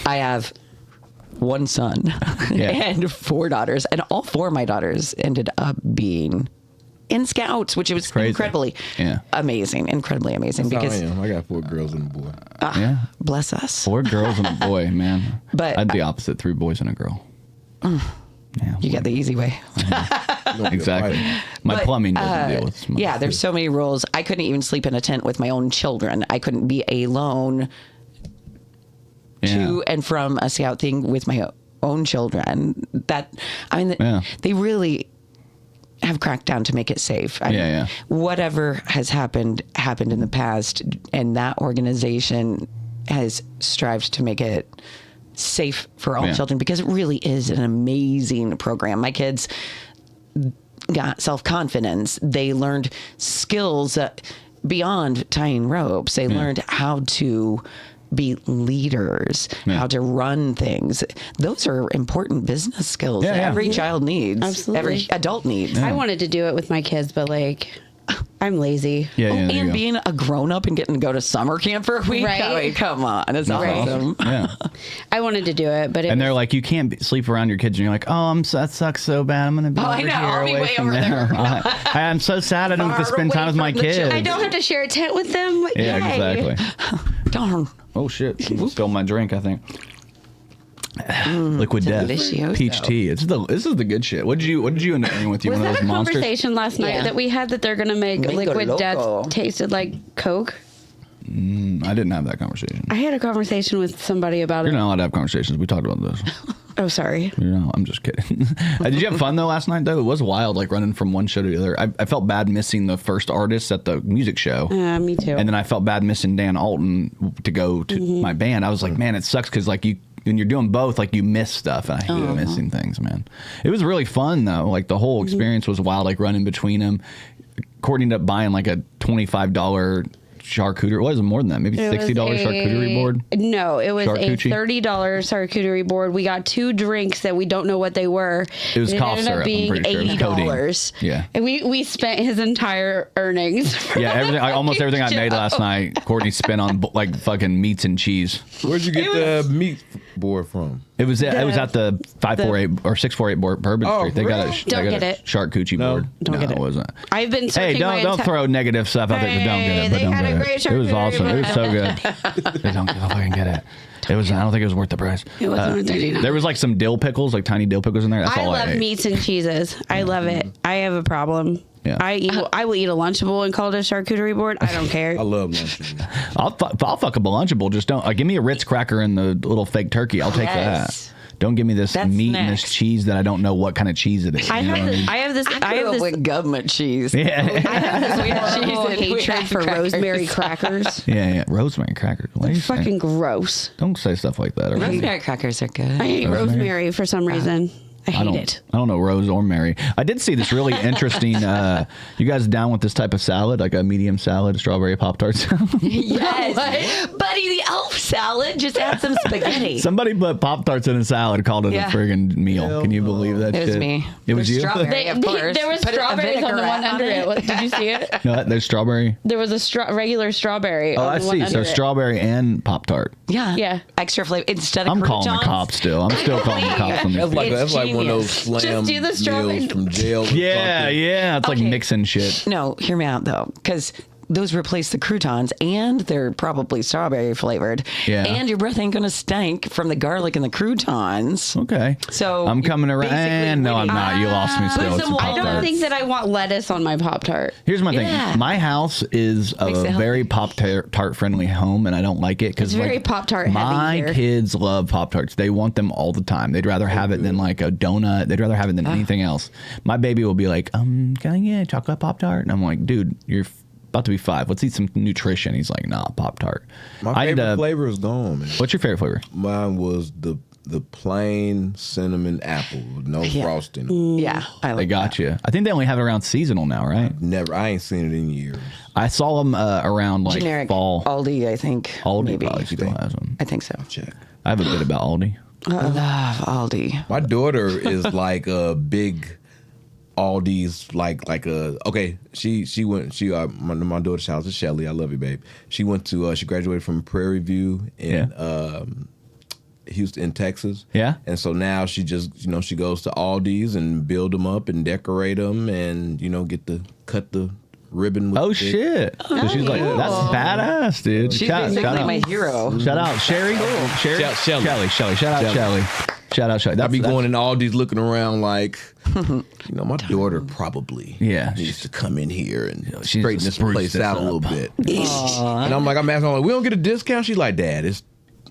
I have one son and 4 daughters, and all 4 of my daughters ended up being in Scouts, which was incredibly amazing, incredibly amazing. That's because how I am. I got 4 girls and a boy. Bless us. 4 girls and a boy, man. But I'd the opposite. 3 boys and a girl. Yeah, you get the easy way. Exactly. My plumbing doesn't deal with smoke. Yeah, there's so many rules. I couldn't even sleep in a tent with my own children. I couldn't be alone to and from a scout thing with my own children. They really have cracked down to make it safe. I mean, whatever has happened in the past, and that organization has strived to make it safe for all children, because it really is an amazing program. My kids got self-confidence. They learned skills beyond tying ropes. They learned how to be leaders, how to run things. Those are important business skills that every child needs. Absolutely. Every adult needs. I wanted to do it with my kids, but like, I'm lazy. And being a grown-up and getting to go to summer camp for a week. Right. I mean, come on. It's awesome. Yeah. I wanted to do it, but they're like, you can't sleep around your kids. And you're like, oh, that sucks so bad. I'm going to be over I know. here I'll be away way from over them. there. I'm so sad I don't get to spend time with my kids. I don't have to share a tent with them. Yeah, Yay. exactly. Darn. Oh, shit. Spilled my drink, I think. Liquid Death. Delicioso. Peach tea. This is the good shit. What did you end up doing with you? Was One of that those a monsters? conversation last night that we had that they're going to make Mango Liquid Loco. Death tasted like Coke? I didn't have that conversation. I had a conversation with somebody about You're it. not allowed to have conversations. We talked about this. Oh, sorry. I'm just kidding. Did you have fun though last night though? It was wild, like running from one show to the other. I felt bad missing the first artist at the music show. Me too. And then I felt bad missing Dan Alton to go to my band. I was like, man, it sucks because like when you're doing both, like you miss stuff, and I hate missing things, man. It was really fun though. Like the whole experience was wild. Like running between them. Courtney ended up buying like a $25 charcuterie. What was it, more than that? Maybe $60 charcuterie board? No, it was Charcuterie? a $30 charcuterie board. We got 2 drinks that we don't know what they were. It was cough ended syrup, up being I'm pretty sure. $80. Yeah. And we spent his entire earnings. Yeah, everything. Almost everything I made show. last night, Courtney spent on like fucking meats and cheese. Where'd you get the meat board from? It was at the 548 or 648 Bourbon Street. They got a Don't they got get a it. charcuterie board. Don't get it. It wasn't. I've been Hey, searching don't throw negative stuff out there. But don't get it. But They don't had get a it. great It was charcuterie awesome. It was board. so good. They don't fucking get it. It was. I don't think it was worth the price. It wasn't $39. There was like some dill pickles, like tiny dill pickles in there. That's I all I love ate. meats and cheeses. I love it. I have a problem. Yeah. I will eat a Lunchable and call it a charcuterie board. I don't care. I love lunch. I'll fuck up a Lunchable. Just don't give me a Ritz cracker and the little fake turkey. I'll take Yes. that. Don't give me this That's meat and this next. cheese that I don't know what kind of cheese it is. I you know what I mean? have this. I grew up with government cheese. Yeah. I have this horrible cheese and we hatred had for crackers. rosemary crackers. Yeah. Rosemary crackers. What are you saying? Fucking gross. Don't say stuff like that. Okay? Rosemary crackers are good. I hate rosemary for some reason. I hate it. I don't know Rose or Mary. I did see this really interesting. You guys down with this type of salad, like a medium salad, strawberry Pop-Tart salad? Yes. Buddy, the elf salad, just add some spaghetti. Somebody put Pop-Tarts in a salad, called it Yeah. a friggin' meal. Can you believe that It was shit? me. It was There's you? strawberry, of course. There was Put a strawberries on the vinaigrette one under it. Did you see it? No, there's strawberry. There was a regular strawberry. Oh, on I the one see. So under it. strawberry and Pop-Tart. Yeah. Yeah. Extra flavor. Instead of I'm calling the croutons. cops still. I'm still calling the cops on these That's like people. that's like one of those genius. slam do the strawberry- meals from jail. or Yeah, something. yeah. It's like Okay. mixing shit. No, hear me out though, because those replace the croutons, and they're probably strawberry flavored. Yeah. And your breath ain't gonna stink from the garlic and the croutons. Okay. So I'm coming you're around. basically No, I'm winning. not. You lost me still. Put It's some a I Pop-Tart. don't think that I want lettuce on my Pop-Tart. Here's my Yeah. thing. My house is Makes it a healthy. very Pop-Tart friendly home, and I don't like it because It's very Pop-Tart heavy My here. kids love Pop-Tarts. They want them all the time. They'd rather have it than like a donut. They'd rather have it than anything else. My baby will be like, can I get a chocolate Pop-Tart? And I'm like, dude, you're about to be 5. Let's eat some nutrition. He's like, nah, Pop-Tart. My favorite flavor is gone, man. What's your favorite flavor? Mine was the plain cinnamon apple with no frosting. Yeah, I They like got you. I think they only have it around seasonal now, right? I ain't seen it in years. I saw them around like generic fall. Aldi, I think. Aldi maybe. probably still has them. I think so. Check. I have a bit about Aldi. I love Aldi. My daughter is like a big Aldi's like a okay. She went my daughter's house is Shelly. I love you, babe. She went to she graduated from Prairie View in Houston, in Texas. Yeah. And so now she just she goes to Aldi's and build them up and decorate them and get to cut the ribbon. With Oh the shit! So she's like, that's badass, dude. She's Shout basically out. my hero. Shout out Sherry. Sherry. Shelly. Shelly. Shout out Shelly. Shout out Shelly. I be going in Aldi's looking around like, my daughter probably needs to come in here and she needs straighten to this spruce place this out a up. little bit. And I'm asking, we don't get a discount? She's like, Dad,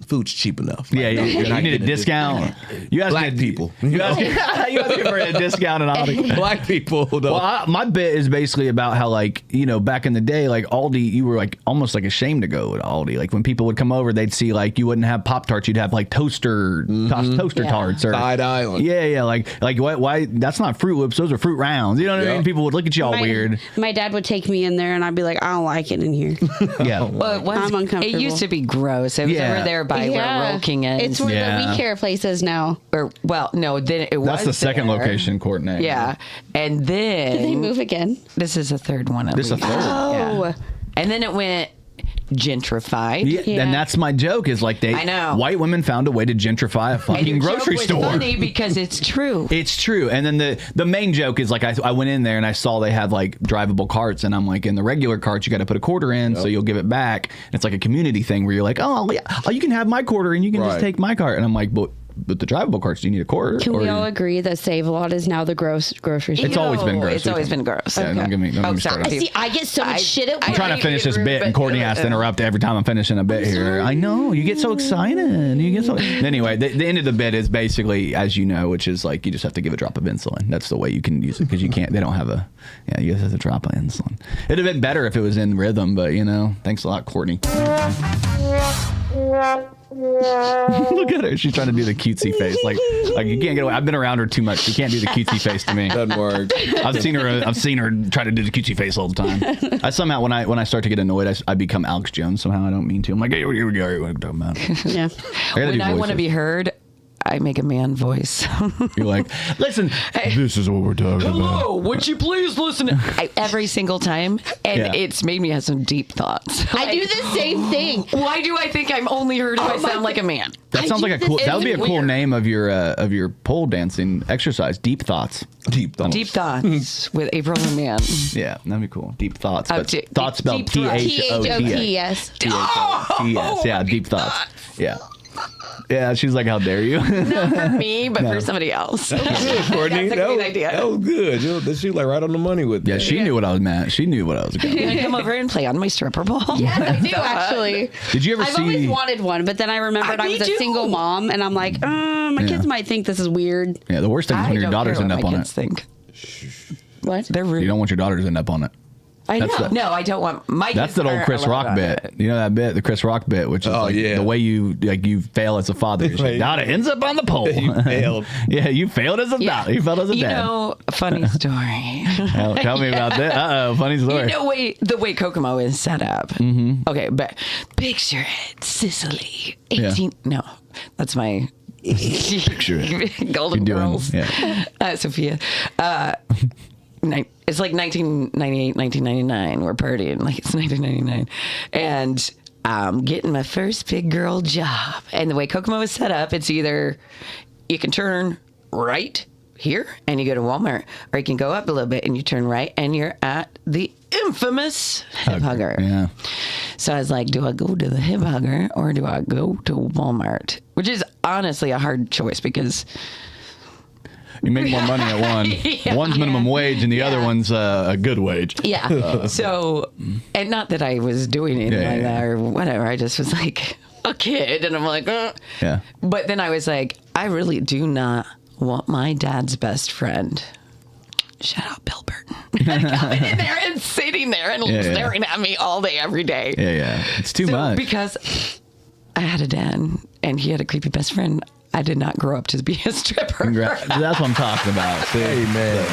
food's cheap enough. Yeah, Like, no, you you're not need a getting discount. You ask Black me, people. You ask me for a discount in Aldi. Black people, though. Well, my bit is basically about how, like, back in the day, like Aldi, you were like almost like ashamed to go to Aldi. Like when people would come over, they'd see like you wouldn't have Pop-Tarts, you'd have like toaster tarts or Side Island. Yeah, like why? That's not Fruit Loops; those are Fruit Rounds. You know what I mean? People would look at you all weird. My dad would take me in there, and I'd be like, I don't like it in here. Yeah, Well, I'm uncomfortable. It used to be gross. It was Yeah. over there by where Roll King is. It's where the We Care place is now. No, then it was. that's the second there. location, Courtney. Yeah, and then Did they move again? this is the third one. I This is a believe. third. Oh. Yeah. And then it went gentrified. Yeah, and that's my joke. Is like I know. white women found a way to gentrify a And fucking your grocery joke was store. funny because it's true. It's true. And then the main joke is like I went in there and I saw they had like drivable carts, and I'm like, in the regular carts you got to put a quarter in, so you'll give it back. And it's like a community thing where you're like, oh, you can have my quarter and you can just Right. take my cart. And I'm like, but with the drivable carts, do you need a quarter? Can we all agree that Save-A-Lot is now the grocery store? It's always been gross. It's always been gross. Yeah, don't get me started. See, I get so much shit at work. I'm trying to finish this bit, and Courtney has to interrupt every time I'm finishing a bit here. I know, you get so excited. Anyway, the end of the bit is basically, as you know, which is like you just have to give a drop of insulin. That's the way you can use it because you can't. They don't have a. Yeah, you just have to drop of insulin. It'd have been better if it was in rhythm, but thanks a lot, Courtney. Look at her. She's trying to do the cutesy face. Like you can't get away. I've been around her too much. She can't do the cutesy face to me. Doesn't work. I've seen her try to do the cutesy face all the time. I somehow when I start to get annoyed, I become Alex Jones. Somehow I don't mean to. I'm like, hey, here we go. What are you talking about? Yeah. When I want to be heard, I make a man voice. You're like, listen, this is what we're talking about. Hello, would you please listen? Every single time, and it's made me have some deep thoughts. I do the same thing. Why do I think I'm only heard if I sound like a man? That sounds like that would be a cool name of your pole dancing exercise. Deep thoughts. Deep thoughts. Deep thoughts with April and Man. Yeah, that'd be cool. Deep thoughts. But Deep- thoughts spelled deep thoughts. THOTS. T-H-O-T-S. Yeah, deep thoughts. Yeah. Yeah, she's like, how dare you? Not for me, but for somebody else. Courtney, That's a great idea. That was good. She was like right on the money with that. Yeah, she knew what I was meant. She knew what I was going. Can I come over and play on my stripper pole? Yes, I do actually. Did you ever I've see? always wanted one, but then I remembered I Me was a too. single mom, and I'm like, my kids might think this is weird. Yeah, the worst thing is when your daughters end up on it. Think. What? They're rude. You don't want your daughters to end up on it. I know. No, I don't want my. That's kids that old are Chris allowed Rock bit. it. You know that bit, the Chris Rock bit, which is the way you fail as a father. Your daughter ends up on the pole. You failed. Yeah, you failed as a daughter. You failed as a You dad. know, funny story. Tell me about that. Funny story. You know, the way Kokomo is set up. Mm-hmm. Okay, but picture it, Sicily, 18. No, that's my Picture it. Golden You're doing- Girls. yeah. Sophia. It's like 1998, 1999. We're partying like it's 1999, and I'm getting my first big girl job. And the way Kokomo is set up, it's either you can turn right here and you go to Walmart, or you can go up a little bit and you turn right and you're at the infamous hip hugger. Yeah. So I was like, do I go to the hip hugger or do I go to Walmart? Which is honestly a hard choice because You make more money at one. Yeah. One's minimum wage and the other one's a good wage. yeah. So, and not that I was doing anything like that or whatever. I just was like a kid and I'm like, Yeah. But then I was like, I really do not want my dad's best friend. Shout out Bill Burton. Coming in there and sitting there and staring at me all day, every day. Yeah. It's too much. Because I had a dad and he had a creepy best friend. I did not grow up to be a stripper. That's what I'm talking about. See? Hey, man.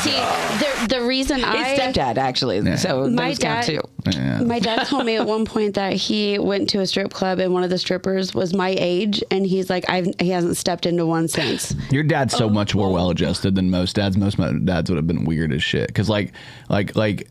See, the reason His stepdad, actually. So My those count dad- too. Yeah. My dad told me at one point that he went to a strip club and one of the strippers was my age, and he's like, he hasn't stepped into one since. Your dad's so much more well-adjusted than most dads. Most dads would have been weird as shit. Because like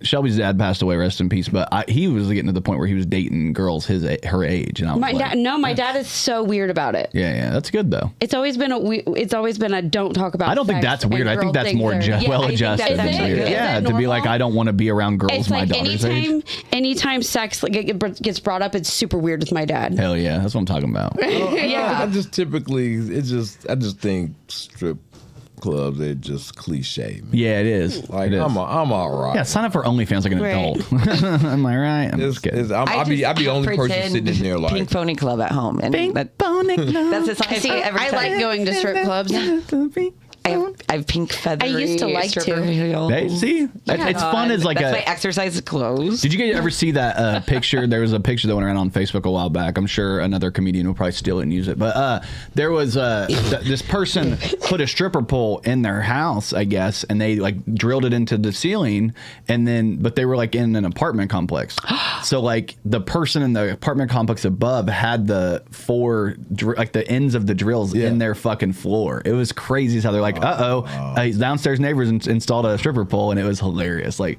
Shelby's dad passed away, rest in peace. But he was getting to the point where he was dating girls her age, and I was My dad is so weird about it. Yeah, that's good though. It's always been a don't talk about. I don't think sex that's weird. and I think girl that's things more are- well-adjusted that's than weird. Is Yeah, it to be like, normal? I don't want to be around girls It's my like daughter's age. anytime sex gets brought up, it's super weird with my dad. Hell yeah, that's what I'm talking about. I just think strip clubs, they're just cliche. Man. Yeah, it is. Like it is. I'm all right. Yeah, sign up for OnlyFans like an adult. Am I right? I'm just kidding. I'll be the only person sitting in there like Pink Pony Club at home. And Pony Club. that's the song See, I like going to strip clubs. I have pink feathery. I used to like stripper to. heels. Hey, see, it's fun as like That's a. my exercise clothes. Did you guys ever see that picture? There was a picture that went around on Facebook a while back. I'm sure another comedian will probably steal it and use it. But there was this person put a stripper pole in their house, I guess, and they like drilled it into the ceiling, but they were like in an apartment complex. So like the person in the apartment complex above had the the ends of the drills in their fucking floor. It was crazy as how they're like, his downstairs neighbors installed a stripper pole, and it was hilarious. Like,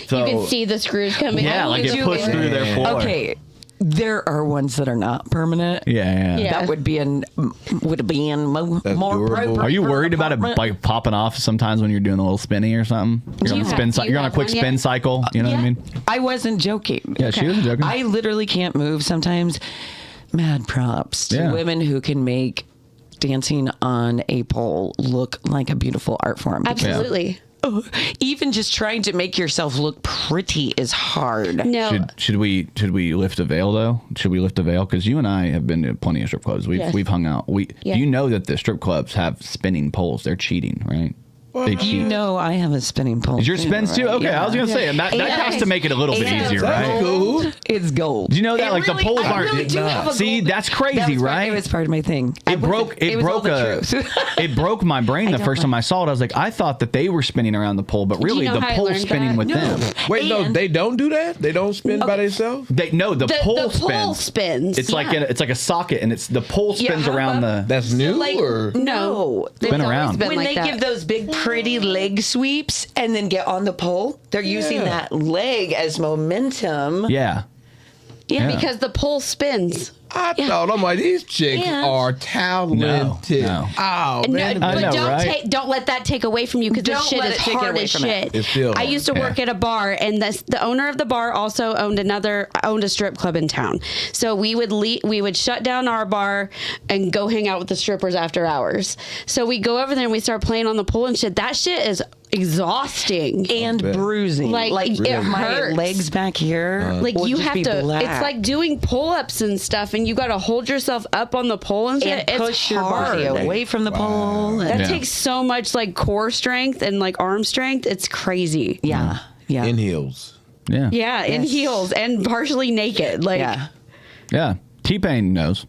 so You can see the screws coming. yeah, out. like it pushed through their floor. Okay, there are ones that are not permanent. Yeah. Yeah. That would be more durable. appropriate Are you for an worried about it apartment. like popping off sometimes when you're doing a little spinny or something? You're on a spin. Do you You're on a have quick one yet? spin cycle. You know what I mean? I wasn't joking. Yeah, she wasn't joking. I literally can't move sometimes. Mad props to Yeah. women who can make dancing on a pole look like a beautiful art form. Absolutely. Even just trying to make yourself look pretty is hard. No. Should we lift a veil though? Should we lift a veil? Because you and I have been to plenty of strip clubs. We've hung out. You know that the strip clubs have spinning poles. They're cheating, right? They cheat. You know I have a spinning pole. Is your spins too? Okay, I was gonna say that has to make it a little bit easier, right? Gold. It's gold. Do you know that It the poles I aren't? really do have a See, gold- that's crazy, right? It was part of my thing. It broke it broke my brain the first time I saw it. I was like, I thought that they were spinning around the pole, but really the pole's spinning with them. Wait, no, they don't do that? They don't spin by themselves? The pole pole spins. spins. It's like a socket, and it's the pole spins around the. That's new or? No. Spin around. been When like they that. give those big pretty leg sweeps and then get on the pole, they're using that leg as momentum. Yeah. Yeah, because the pole spins. I thought, I'm like, these chicks are talented. No. Oh, man. But I know, don't let that take away from you because this Don't shit let is it take it hard away as from it. shit. It's still I hard. used to work at a bar, and the owner of the bar also owned a strip club in town. So we would shut down our bar and go hang out with the strippers after hours. So we go over there and we start playing on the pole and shit. That shit is exhausting And bruising. Like, it my hurts. legs back here. Like will you just have be to. black. It's like doing pull-ups and stuff, and you got to hold yourself up on the pole and shit. and push it's your hard. body away from the pole. That Yeah. takes so much like core strength and like arm strength. It's crazy. Yeah. Yeah. In heels. Yeah. Yeah, in Yes. heels and partially naked. Like, Yeah. Yeah. T-Pain knows.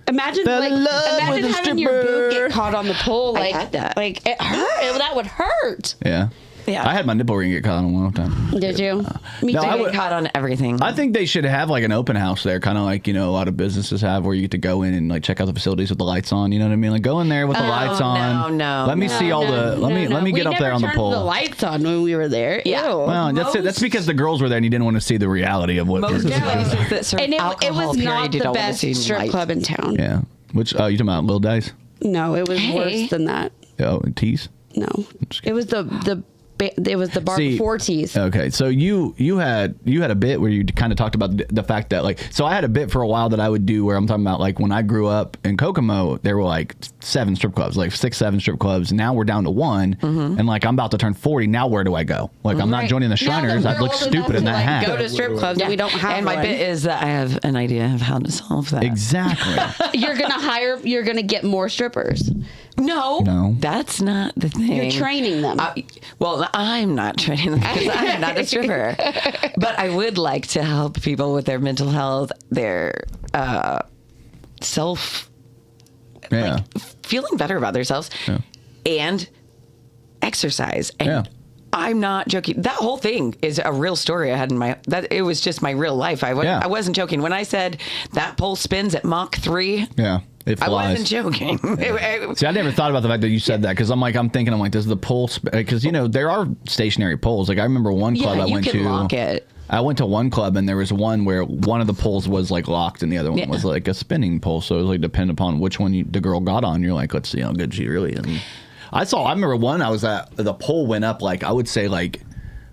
imagine Fell in love imagine with a having your boot stripper. get caught on the pole. Like, had that. Like it hurt. That would hurt. Yeah. Yeah. I had my nipple ring get caught on one time. Did you? Me No, too. I I would- get caught on everything. I think they should have like an open house there, kind of like, a lot of businesses have, where you get to go in and like check out the facilities with the lights on. You know what I mean? Like go in there with the lights on. no, Let me see all the. Let me get up there on the pole. We never turned the lights on when we were there. Yeah. Ew. Well, that's it. That's because the girls were there and you didn't want to see the reality of what. Most we're places that serve And it alcohol, was not period, you the don't want to best see strip lights. club in town. Yeah. Which you talking about Lil Dice? No, it was Hey. worse than that. Oh, and Tease. No, it was the bar See, before Tees. Okay, so you had a bit where you kind of talked about the fact that like, so I had a bit for a while that I would do where I'm talking about like when I grew up in Kokomo, there were like 7 strip clubs, like 6, 7 strip clubs. Now we're down to 1, and like I'm about to turn 40. Now where do I go? Like I'm not joining the Shriners. I'd look stupid in that hat. Go to strip clubs, and we don't have And my one. bit is that I have an idea of how to solve that. Exactly. You're gonna get more strippers. No. That's not the thing. You're training them. Well, I'm not training them because I'm not a stripper. But I would like to help people with their mental health, their self, Yeah. feeling better about themselves, and exercise. And Yeah. I'm not joking. That whole thing is a real story I had in my. That it was just my real life. I wasn't joking when I said that pole spins at Mach 3. Yeah. It I flies. wasn't joking. See, I never thought about the fact that you said that because I'm thinking, does the pole, because there are stationary poles. Like I remember one club I you went can to. lock it. I went to one club and there was one where one of the poles was like locked and the other one was like a spinning pole. So it was like dependent upon which one the girl got on. You're like, let's see how good she really is. And I remember one I was at, the pole went up like I would say like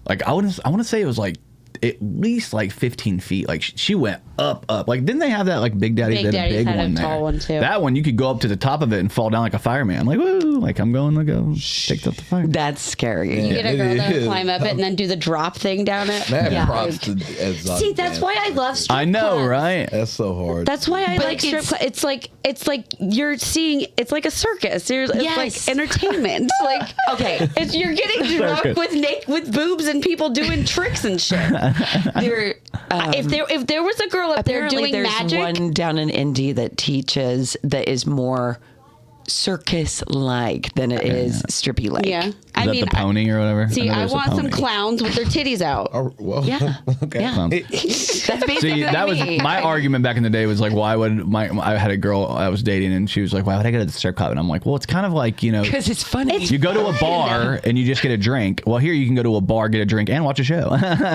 I want to say it was like at least like 15 feet. Like she went up. Like didn't they have that like Big Daddy's? Big They had a Daddy's big had a one there. tall one, too. That one you could go up to the top of it and fall down like a fireman. I'm like, woo! Like I'm going to go take up the fire. That's scary. You get a girl it that'll is. climb up it and then do the drop thing down it. Man, props to exotic See, that's dance. why I love strip I know, clubs. right? That's so hard. That's why I But like strip it's- clubs. It's like you're seeing. It's like a circus. It's Yes. like entertainment. Like Okay. You're getting drunk with boobs and people doing tricks and shit. There, If there was a girl up there apparently doing there's magic, one down in Indy that teaches that is more circus-like than it is strippy-like. yeah. Is that the pony or whatever? See, know I there's a want some pony. clowns with their titties out. Oh, well, Yeah. okay. Yeah. That's basically See, that was me. my argument back in the day was like, why would I had a girl I was dating and she was like, why would I go to the strip club? And I'm like, well, it's kind of like, because it's funny. you go to a bar and you just get a drink. Well, here you can go to a bar, get a drink, and watch a show.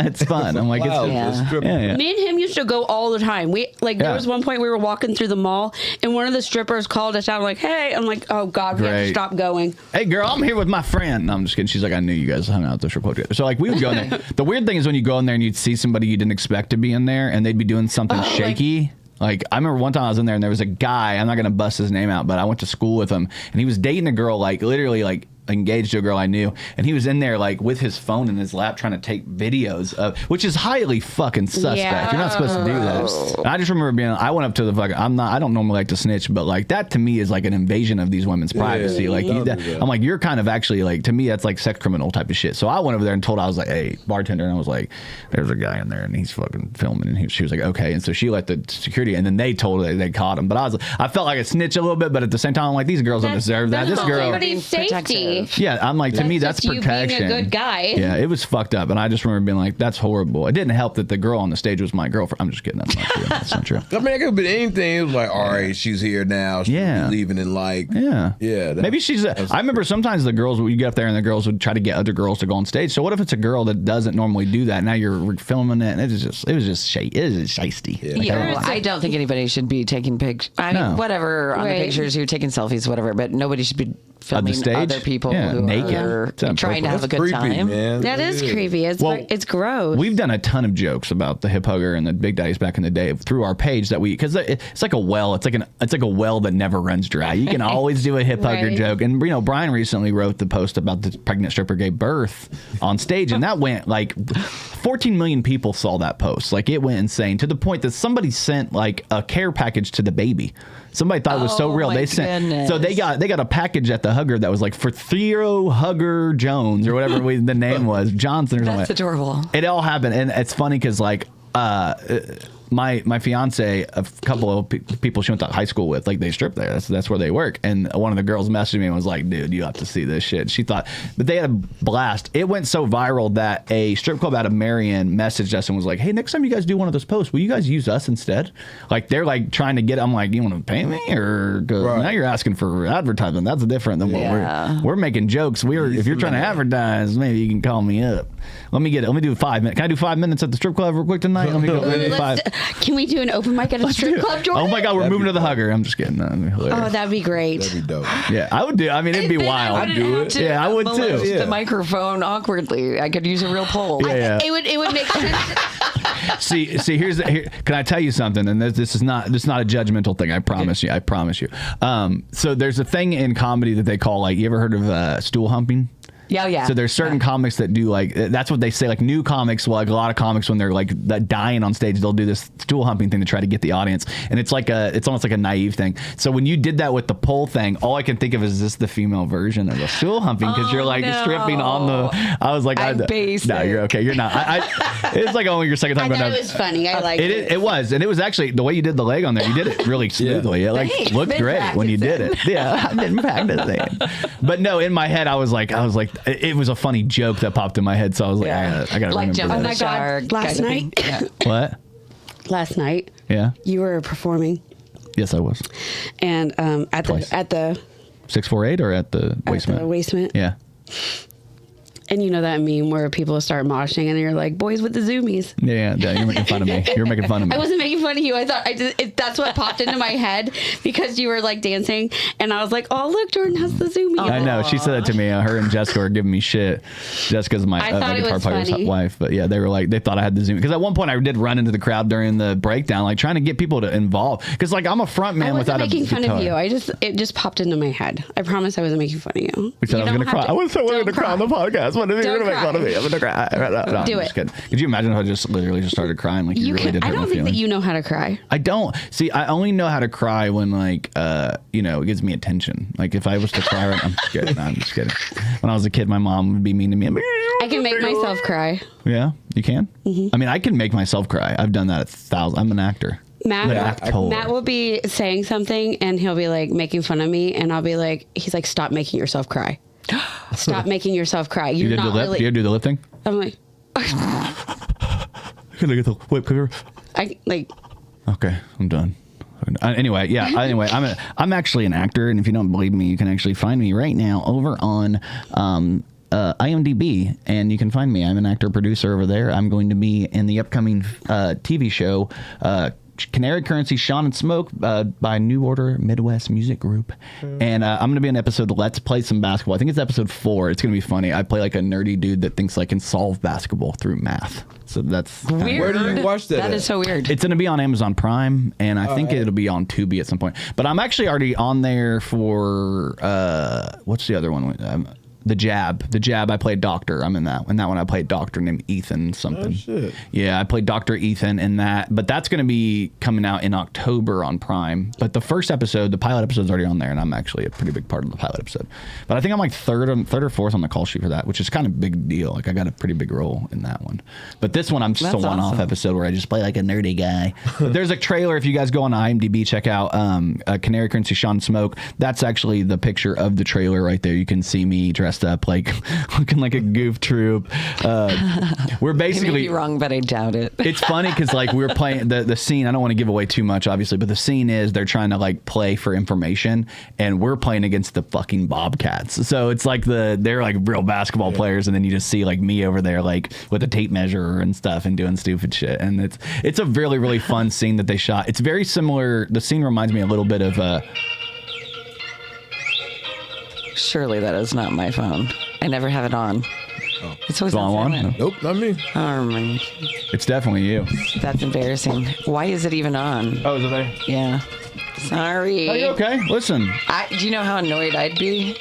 It's fun. I'm like, Wow, it's Yeah. the strip- yeah. Me and him used to go all the time. There Yeah. was one point we were walking through the mall and one of the strippers called us out like, hey, I'm like, oh God, we have to Great. stop going. Hey, girl, I'm here with my friend. No, I'm just kidding. She's like, I knew you guys hung out at the strip club together. So like we would go in there. The weird thing is when you go in there and you'd see somebody you didn't expect to be in there and they'd be doing something shaky. Like, I remember one time I was in there and there was a guy, I'm not going to bust his name out, but I went to school with him and he was dating a girl, like literally like engaged to a girl I knew, and he was in there like with his phone in his lap trying to take videos of, which is highly fucking suspect. Yeah. You're not supposed to do that. And I just remember I went up to the fucking, I don't normally like to snitch, but like that to me is like an invasion of these women's privacy. Yeah, like I'm like, you're kind of actually like, to me that's like sex criminal type of shit. So I went over there and told, I was like, hey, bartender, and I was like, there's a guy in there and he's fucking filming, and she was like, okay. And so she let the security, and then they told her they caught him. But I felt like a snitch a little bit, but at the same time I'm like, these girls don't deserve that. This girl, everybody's safety. yeah, I'm like, to me that's just you protection. being a good guy. Yeah, it was fucked up, and I just remember being like, that's horrible. It didn't help that the girl on the stage was my girlfriend. I'm just kidding. That's not true. That's not true. I mean, it could be anything. It was like, all right, she's here now. She's leaving, and like, maybe she's. I remember sometimes the girls would get up there and the girls would try to get other girls to go on stage. So what if it's a girl that doesn't normally do that? Now you're filming it, and it was just shisty. Yeah. I don't think anybody should be taking pictures. I mean, whatever on the pictures, you're taking selfies, whatever. But nobody should be filming other people who naked, are trying to have a good creepy, time. Man. That is creepy. It's gross. We've done a ton of jokes about the hip hugger and the big daddies back in the day through our page that because it's like a well. It's like a well that never runs dry. You can always do a hip hugger joke. And Brian recently wrote the post about the pregnant stripper gave birth on stage, and that went like 14 million people saw that post. Like it went insane to the point that somebody sent like a care package to the baby. Somebody thought it was so real. They sent so they got a package at the hugger that was like for Theo Hugger Jones or whatever the name was, Johnson or something. That's adorable. It all happened, and it's funny because like my fiance, a couple of people she went to high school with, like they strip there. That's where they work. And one of the girls messaged me and was like, dude, you have to see this shit. She thought, but they had a blast. It went so viral that a strip club out of Marion messaged us and was like, hey, next time you guys do one of those posts, will you guys use us instead? Like they're like trying to get, I'm like, you want to pay me? Or now you're asking for advertisement. That's different than what we're making jokes. If you're trying to advertise, maybe you can call me up. Let me do 5 minutes. Can I do 5 minutes at the strip club real quick tonight? Let me go 5. Can we do an open mic at a strip club, Jordan? Oh my God, we're moving to the hugger. I'm just kidding. Oh, that'd be great. That'd be dope. Yeah, I would do. I mean, it'd be wild. I'd do it. Yeah, I would too. The microphone awkwardly. I could use a real pole. Yeah. It would make sense. See, can I tell you something? And this is not a judgmental thing. I promise you. I promise you. So there's a thing in comedy that they call, like, you ever heard of stool humping? Yeah. So there's certain comics that do, like, that's what they say, like new comics, like a lot of comics when they're like dying on stage, they'll do this stool humping thing to try to get the audience. And it's almost like a naive thing. So when you did that with the pole thing, all I can think of is this the female version of the stool humping, because you're like stripping on the, I was like, I'm basic. No, you're okay. You're not. It's like only your second time I going thought down. it was funny. I liked it. It was. And it was actually, the way you did the leg on there, you did it really smoothly. It like looked great when you did it. Yeah, I've been practicing. But no, in my head, I was like, it was a funny joke that popped in my head, so I was like, I gotta like remember that. God, last night. What? Last night. Yeah. You were performing. Yes, I was. And at Twice. the 648 or at the Wasteman? At the Wasteman. Yeah. And you know that meme where people start moshing and you're like, boys with the zoomies. Yeah, you're making fun of me. You're making fun of me. I wasn't making fun of you. I thought that's what popped into my head because you were like dancing, and I was like, oh look, Jordan has the zoomies. I know. She said that to me. Her and Jessica were giving me shit. Jessica's my guitar player's wife. But yeah, they were like, they thought I had the zoom. Because at one point I did run into the crowd during the breakdown, like trying to get people to involve. Because like I'm a front man without a guitar. I wasn't making fun of you. It just popped into my head. I promise I wasn't making fun of you. We said I was going to cry. I was so going to cry on the podcast. What if you're going to make fun of me? I'm going to cry. No, Do I'm it. just kidding. Could you imagine if I just literally just started crying? Like you really did hurt I don't my think feelings. that you know how to cry. I don't. See, I only know how to cry when like, it gives me attention. Like if I was to cry right, I'm just kidding. No, I'm just kidding. When I was a kid, my mom would be mean to me. I can make myself cry. Yeah, you can? Mm-hmm. I mean, I can make myself cry. I've done that 1,000. I'm an actor. Matt will be saying something and he'll be like making fun of me, and I'll be like, he's like, stop making yourself cry. Stop making yourself cry. You did the lip? Do you do the lip thing? I'm like, Can I get the whip clear? Okay, I'm done. Anyway, I'm actually an actor, and if you don't believe me, you can actually find me right now over on IMDb, and you can find me. I'm an actor producer over there. I'm going to be in the upcoming TV show Canary Currency, Sean and Smoke by New Order Midwest Music Group. And I'm going to be on episode Let's Play Some Basketball. I think it's episode 4. It's going to be funny. I play like a nerdy dude that thinks I can solve basketball through math. So that's weird. Where do you watch that? That is so weird. It's going to be on Amazon Prime, and I think it'll be on Tubi at some point. But I'm actually already on there for what's the other one? The Jab. I played Doctor. I'm in that. In that one, I played Doctor named Ethan something. Oh, shit. Yeah, I played Dr. Ethan in that. But that's going to be coming out in October on Prime. But the first episode, the pilot episode, is already on there, and I'm actually a pretty big part of the pilot episode. But I think I'm like third or fourth on the call sheet for that, which is kind of a big deal. Like I got a pretty big role in that one. But this one, I'm just a one-off episode where I just play like a nerdy guy. But there's a trailer. If you guys go on IMDb, check out Canary Currency, Sean Smoke. That's actually the picture of the trailer right there. You can see me dressed up like looking like a goof troop. We're basically, I may be wrong, but I doubt it. It's funny because like we're playing the scene. I don't want to give away too much, obviously, but the scene is they're trying to like play for information, and we're playing against the fucking Bobcats. So it's like they're like real basketball players, and then you just see like me over there like with a tape measure and stuff and doing stupid shit. And it's a really, really fun scene that they shot. It's very similar. The scene reminds me a little bit of Surely that is not my phone. I never have it on. Oh. It's always on on one? silent. Nope, not me. Oh, man. It's definitely you. That's embarrassing. Why is it even on? Oh, is it there? Yeah. Sorry. Are you okay? Listen. Do you know how annoyed I'd be?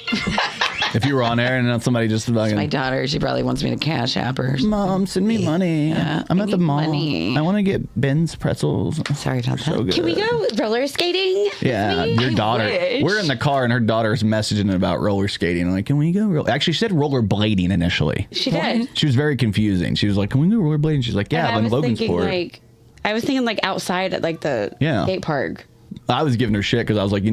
If you were on air and somebody just fucking... My daughter, she probably wants me to cash app her. Mom, send me money. Yeah, I'm I at the need mall. money. I want to get Ben's pretzels. Sorry about that. So good. Can we go roller skating? Yeah, with me? your daughter. wish. We're in the car and her daughter's messaging about roller skating. Like, can we go? Actually, she said roller blading initially. She did. She was very confusing. She was like, can we go roller blading? She's like, yeah, And in Logansport. I was thinking like outside at like the skate park. I was giving her shit because I was like,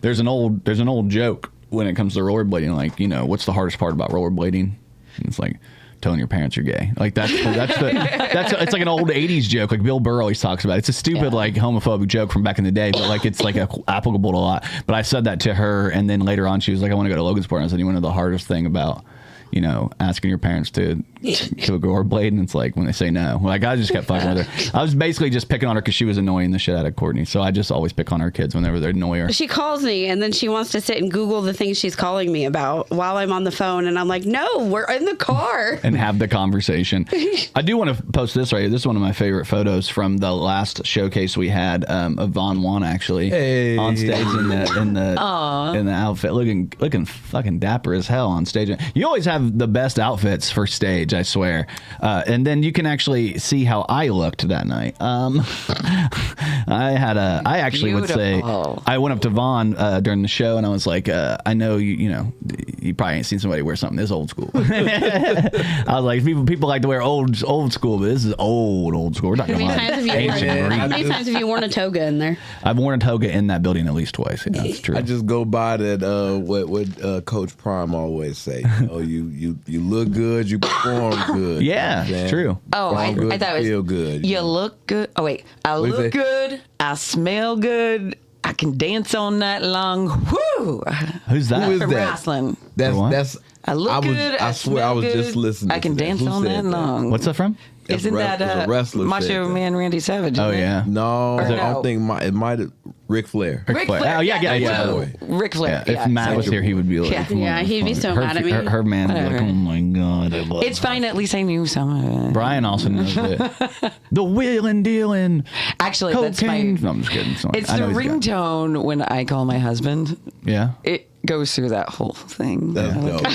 there's an old joke when it comes to rollerblading. Like, what's the hardest part about rollerblading? And it's like telling your parents you're gay. Like it's like an old 80s joke. Like Bill Burr always talks about it. It's a stupid like homophobic joke from back in the day, but like it's like applicable to a lot. But I said that to her, and then later on she was like, I want to go to Logansport. And I said, you want to know the hardest thing about asking your parents to go rollerblade, and it's like when they say no. Like I just kept fucking with her. I was basically just picking on her because she was annoying the shit out of Cortni. So I just always pick on her kids whenever they annoy her. She calls me and then she wants to sit and Google the things she's calling me about while I'm on the phone, and I'm like, no, we're in the car. And have the conversation. I do want to post this right here. This is one of my favorite photos from the last showcase we had of Von Juan actually on stage in the outfit, looking fucking dapper as hell on stage. You always have the best outfits for stage, I swear. And then you can actually see how I looked that night. I actually would say I went up to Vaughn during the show, and I was like, I know you probably ain't seen somebody wear something this old school. I was like, people like to wear old school, but this is old school. We're talking about How many times have you worn a toga in there? I've worn a toga in that building at least twice. Yeah, that's true. I just go by that what Coach Prime always say. You look good, you perform good. Yeah, it's true. Oh, I thought it was feel good. You look good. Oh wait, I look good. I smell good. I can dance all night long. Woo! Who's that? Who is From that? wrestling. That's. I look good. I swear, I was smell just good, listening. I can to that. dance Who all said night that? long. What's that from? Isn't that a wrestler Macho said Man Randy Savage? Oh yeah. No, I no? don't think it might have Ric Flair. Ric Flair. Oh yeah. Boy. Ric Flair. Yeah, if Matt was here, he would be like, Yeah, he'd be so mad at me. Her man would be like, Whatever. oh my god. I love It's her. fine. At least I knew some of it. Brian also knows it. The wheeling dealing. Actually, that's my. Cocaine. No, I'm just kidding. Sorry. It's I the know he's got- ringtone when I call my husband. Yeah. It goes through that whole thing. That's dope. I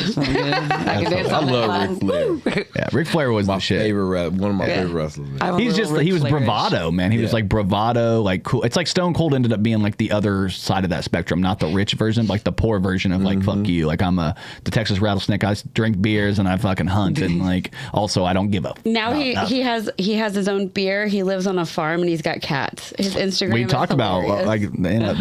can dance I all night love long. Ric Flair. Yeah. Ric Flair was My the shit. favorite, one of my favorite wrestlers. Man. I'm a He's little just he was Ric Flairish. bravado, man. He was Yeah. like bravado, like cool. It's like Stone Cold ended up being like the other side of that spectrum, not the rich version, but like the poor version of like fuck you. Like I'm the Texas rattlesnake. I drink beers and I fucking hunt, and like also I don't give a. Now he has his own beer. He lives on a farm and he's got cats. His Instagram. We is talked about hilarious. like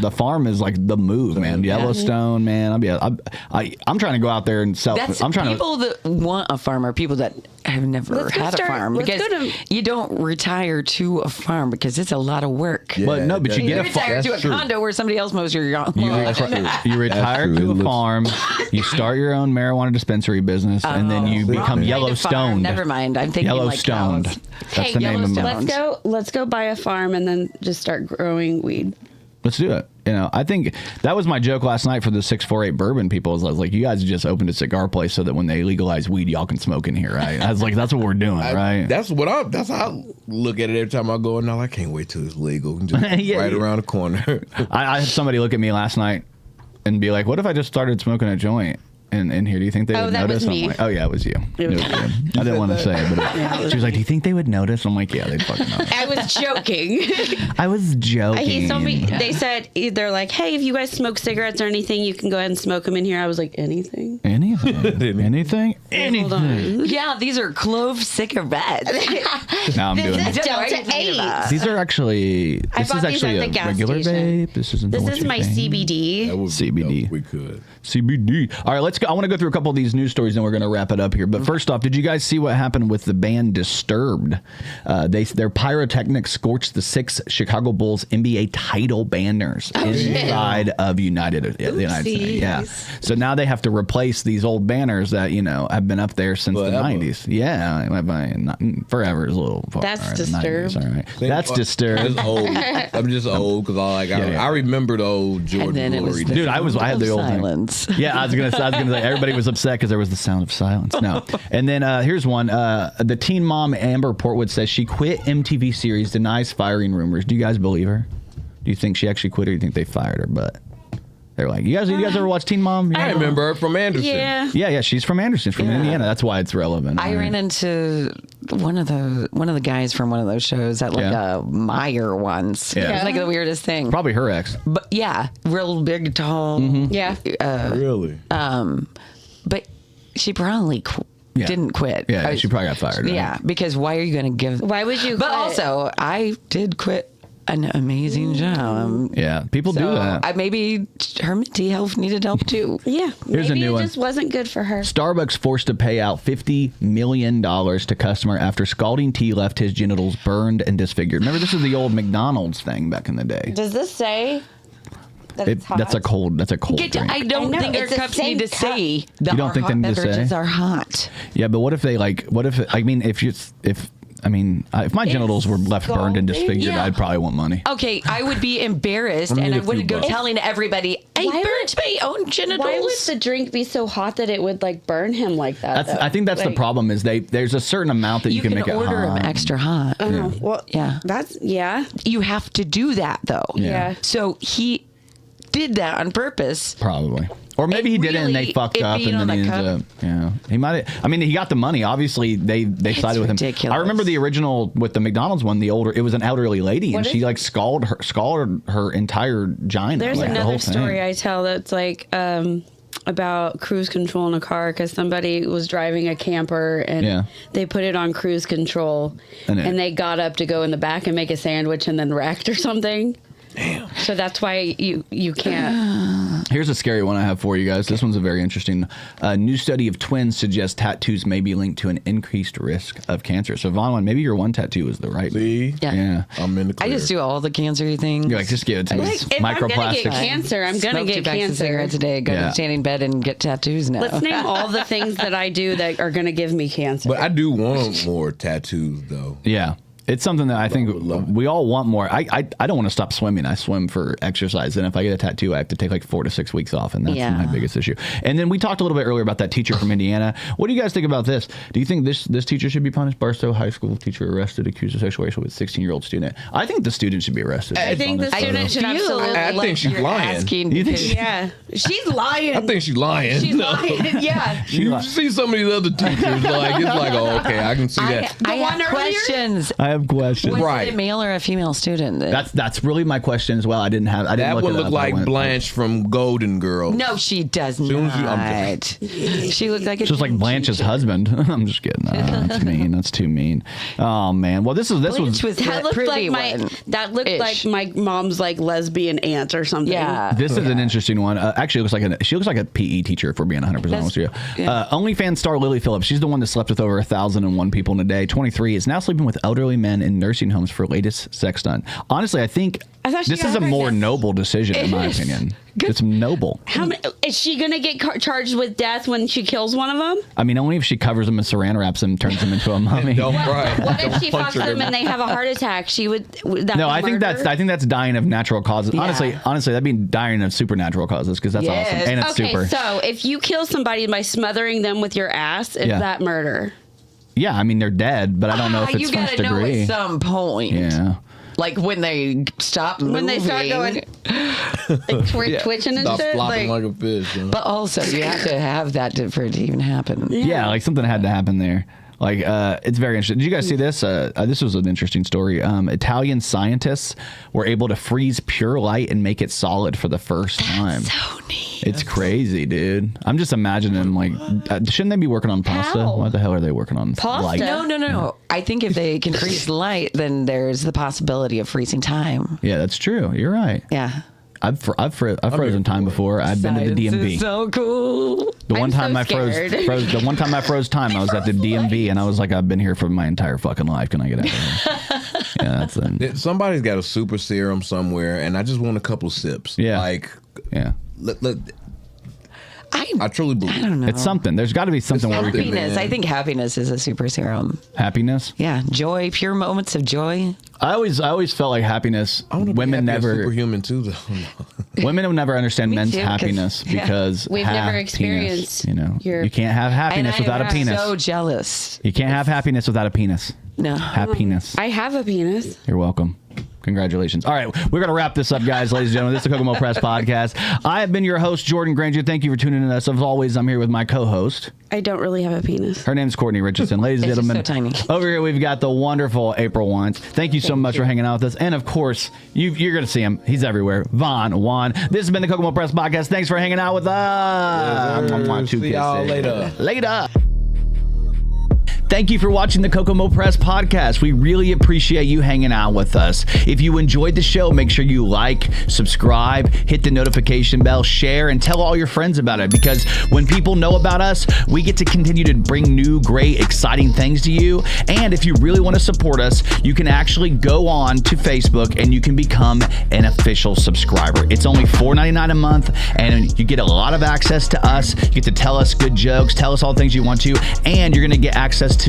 the farm is like the move, man. Yellowstone, man. I'm trying to go out there and sell. That's I'm trying people that want a farm are people that have never had a farm because you don't retire to a farm because it's a lot of work. Yeah, well, no, but you get a retire to a condo where somebody else mows your lawn. You retire to a farm, you start your own marijuana dispensary business, and then you become Yellowstoned. Never mind, I'm thinking Yellowstoned. Like That's the name of it. Let's go buy a farm and then just start growing weed. Let's do it. You know, I think that was my joke last night for the 648 bourbon people. I was like, you guys just opened a cigar place so that when they legalize weed, y'all can smoke in here, right? I was like, that's what we're doing, right? That's how I look at it every time I go. No, I can't wait till it's legal. Just right around the corner. I had somebody look at me last night and be like, what if I just started smoking a joint in here? Do you think they would notice? Was me. I'm like, oh yeah, it was you. It was you. I didn't want to say it, but she was like, do you think they would notice? I'm like, yeah, they'd fucking notice. I was joking. I was joking. He told me, they said, they're like, hey, if you guys smoke cigarettes or anything, you can go ahead and smoke them in here. I was like, anything? Anything? Hold on. Yeah, these are clove cigarettes. Now I'm doing this is Delta 8. These are actually, this is actually a regular vape. This is my CBD. CBD. We could. CBD. All right, let's go. I want to go through a couple of these news stories, and we're going to wrap it up here. But first off, did you guys see what happened with the band Disturbed? Their pyrotechnics scorched the 6 Chicago Bulls NBA title banners inside of the United States. Yeah. So now they have to replace these old banners that, have been up there since the 90s. Yeah. Forever is a little far. That's Disturbed. All right. That's Disturbed. I'm just old because I remember the old Jordan Glory. Dude, I had the old silence. Yeah, I was gonna say everybody was upset because there was the sound of silence. No, and then here's one. The teen mom Amber Portwood says she quit MTV series, denies firing rumors. Do you guys believe her? Do you think she actually quit, or do you think they fired her? But they're like, you guys ever watch Teen Mom? I remember her from Anderson. Yeah, she's from Anderson, from Indiana. That's why it's relevant. I ran into one of the guys from one of those shows at a Meyer once. Yeah. It was like the weirdest thing. Probably her ex. But yeah, real big, tall. Mm-hmm. Yeah. Really? But she probably didn't quit. Yeah, she probably got fired. Right? Yeah, because why are you going to give? Why would you? But also, I did quit an amazing job. Yeah, people do that. Maybe her mental health needed help too. Yeah, here's a new one. It just wasn't good for her. Starbucks forced to pay out $50 million to customer after scalding tea left his genitals burned and disfigured. Remember, this is the old McDonald's thing back in the day. Does this say? That's a cold drink. I don't think our cups need to say that you don't think they need to say? Beverages are hot. Yeah, but what if they if my genitals were left burned and disfigured, I'd probably want money. Okay, I would be embarrassed, and I wouldn't go telling everybody, I burned my own genitals. Why would the drink be so hot that it would burn him like that? I think that's the problem. Is there's a certain amount that you can make it hot. You can order them extra hot. Well, you have to do that though. Yeah. So he did that on purpose. Probably. Or maybe he did it and they fucked up and then he ended up, he might have, he got the money. Obviously they sided with him. Ridiculous. I remember the original with the McDonald's one, it was an elderly lady and she scalded her entire vagina. There's another story I tell that's about cruise control in a car because somebody was driving a camper and they put it on cruise control and they got up to go in the back and make a sandwich and then wrecked or something. Damn. So that's why you can't. Here's a scary one I have for you guys. This one's a very interesting. A new study of twins suggests tattoos may be linked to an increased risk of cancer. So Vaughn, maybe your one tattoo is the right one. See? Yeah. I'm in the clear. I just do all the cancer things. You're like, just give it to me. If I'm going to get cancer, I'm going to get cancer. Cigarettes a day, go to standing bed and get tattoos now. Let's name all the things that I do that are going to give me cancer. But I do want more tattoos, though. Yeah. It's something that I think we all want more. I don't want to stop swimming. I swim for exercise. And if I get a tattoo, I have to take 4 to 6 weeks off. And that's my biggest issue. And then we talked a little bit earlier about that teacher from Indiana. What do you guys think about this? Do you think this teacher should be punished? Barstow High School teacher arrested, accused of sexual relationship with a 16-year-old student. I think the student should be arrested. I think the student should absolutely. I think she's lying. She's lying. I think she's lying. She's lying. Yeah. You see some of these other teachers, it's like, oh, okay, I can see that. I have questions. have questions. Was Right. it a male or a female student? That's really my question as well. I didn't That look one it looked up. like Blanche from Golden Girls. No, she does Soon as you- not. She looked like a Just like Blanche's husband. I'm just kidding. That's mean. That's too mean. Oh man. Well, this was Blanche was That the looked pretty like one. that looked Ish. like my mom's like lesbian aunt or something. Yeah. This is an interesting one. Actually, she looks like a PE teacher, if we're being 100% honest with you. yeah. OnlyFans star Lily Phillips. She's the one that slept with over 1,001 people in a day. 23 is now sleeping with elderly men in nursing homes for latest sex stunt. Honestly, I think thought she this got is a her more next- noble decision, in my opinion. It's noble. How many, is she gonna get charged with death when she kills one of them? I mean, only if she covers them in saran wraps and turns them into a mummy. What if she fucks them and they have a heart attack? She would. That No, be I think that's dying of natural causes. Yeah. Honestly, that'd be dying of supernatural causes because that's Yes. awesome and it's Okay, super. so if you kill somebody by smothering them with your ass, is Yeah. that murder? Yeah, I mean they're dead, but I don't know if it's you first gotta know degree. at some point. Yeah. Like when they stop moving. When they start going, like twitching and Stop shit. flopping Like, like a fish. Huh? But also, you have to have that for it to even happen. Yeah, like something had to happen there. Like, it's very interesting. Did you guys see this? This was an interesting story. Italian scientists were able to freeze pure light and make it solid for the first time. So neat. It's crazy, dude. I'm just imagining, like, shouldn't they be working on pasta? How? What the hell are they working on? Pasta? Light? No. I think if they can freeze light, then there's the possibility of freezing time. Yeah, that's true. You're right. Yeah. I've frozen time before. I've been to the Science DMV. is so cool. The one I'm time so I scared. the one time I froze time, I was at the DMV and I was like, I've been here for my entire fucking life. Can I get out of here? Yeah, that's it. Somebody's got a super serum somewhere, and I just want a couple sips. Yeah. Like, Yeah. I truly believe. I don't know. It's something. There's got to be something where we can Happiness. man. I think happiness is a super serum. happiness. Yeah. Joy, pure moments of joy. I always felt like happiness. I want to Women be never superhuman too, though. women will never understand men's too, 'cause- happiness yeah. because We've never happiness, experienced You know, your- you can't have happiness And without a I'm penis. so jealous. You can't have happiness without a penis. No. Happiness. I have a penis. You're welcome. Congratulations. All right, we're going to wrap this up, guys, ladies and gentlemen. This is the Kokomo Press Podcast. I have been your host, Jordan Grainger. Thank you for tuning in to us. As always, I'm here with my co-host. I don't really have a penis. Her name's Cortni Richardson. Ladies and It's just gentlemen, so tiny. over here we've got the wonderful April Wines. Thank you so much for hanging out with us. And of course, you're going to see him. He's everywhere. Juan. This has been the Kokomo Press Podcast. Thanks for hanging out with us. See y'all later. Later. Thank you for watching the Kokomo Press Podcast. We really appreciate you hanging out with us. If you enjoyed the show, make sure you like, subscribe, hit the notification bell, share, and tell all your friends about it. Because when people know about us, we get to continue to bring new, great, exciting things to you. And if you really want to support us, you can actually go on to Facebook and you can become an official subscriber. It's only $4.99 a month, and you get a lot of access to us. You get to tell us good jokes, tell us all the things you want to, and you're going to get access to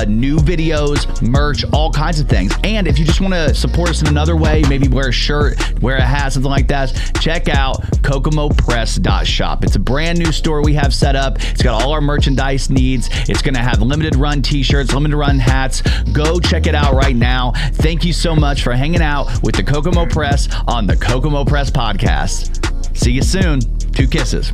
new videos, merch, all kinds of things. And if you just want to support us in another way, maybe wear a shirt, wear a hat, something like that, check out kokomopress.shop. It's a brand new store we have set up. It's got all our merchandise needs. It's going to have limited run t-shirts, limited run hats. Go check it out right now. Thank you so much for hanging out with the Kokomo Press on the Kokomo Press Podcast. See you soon. 2 kisses.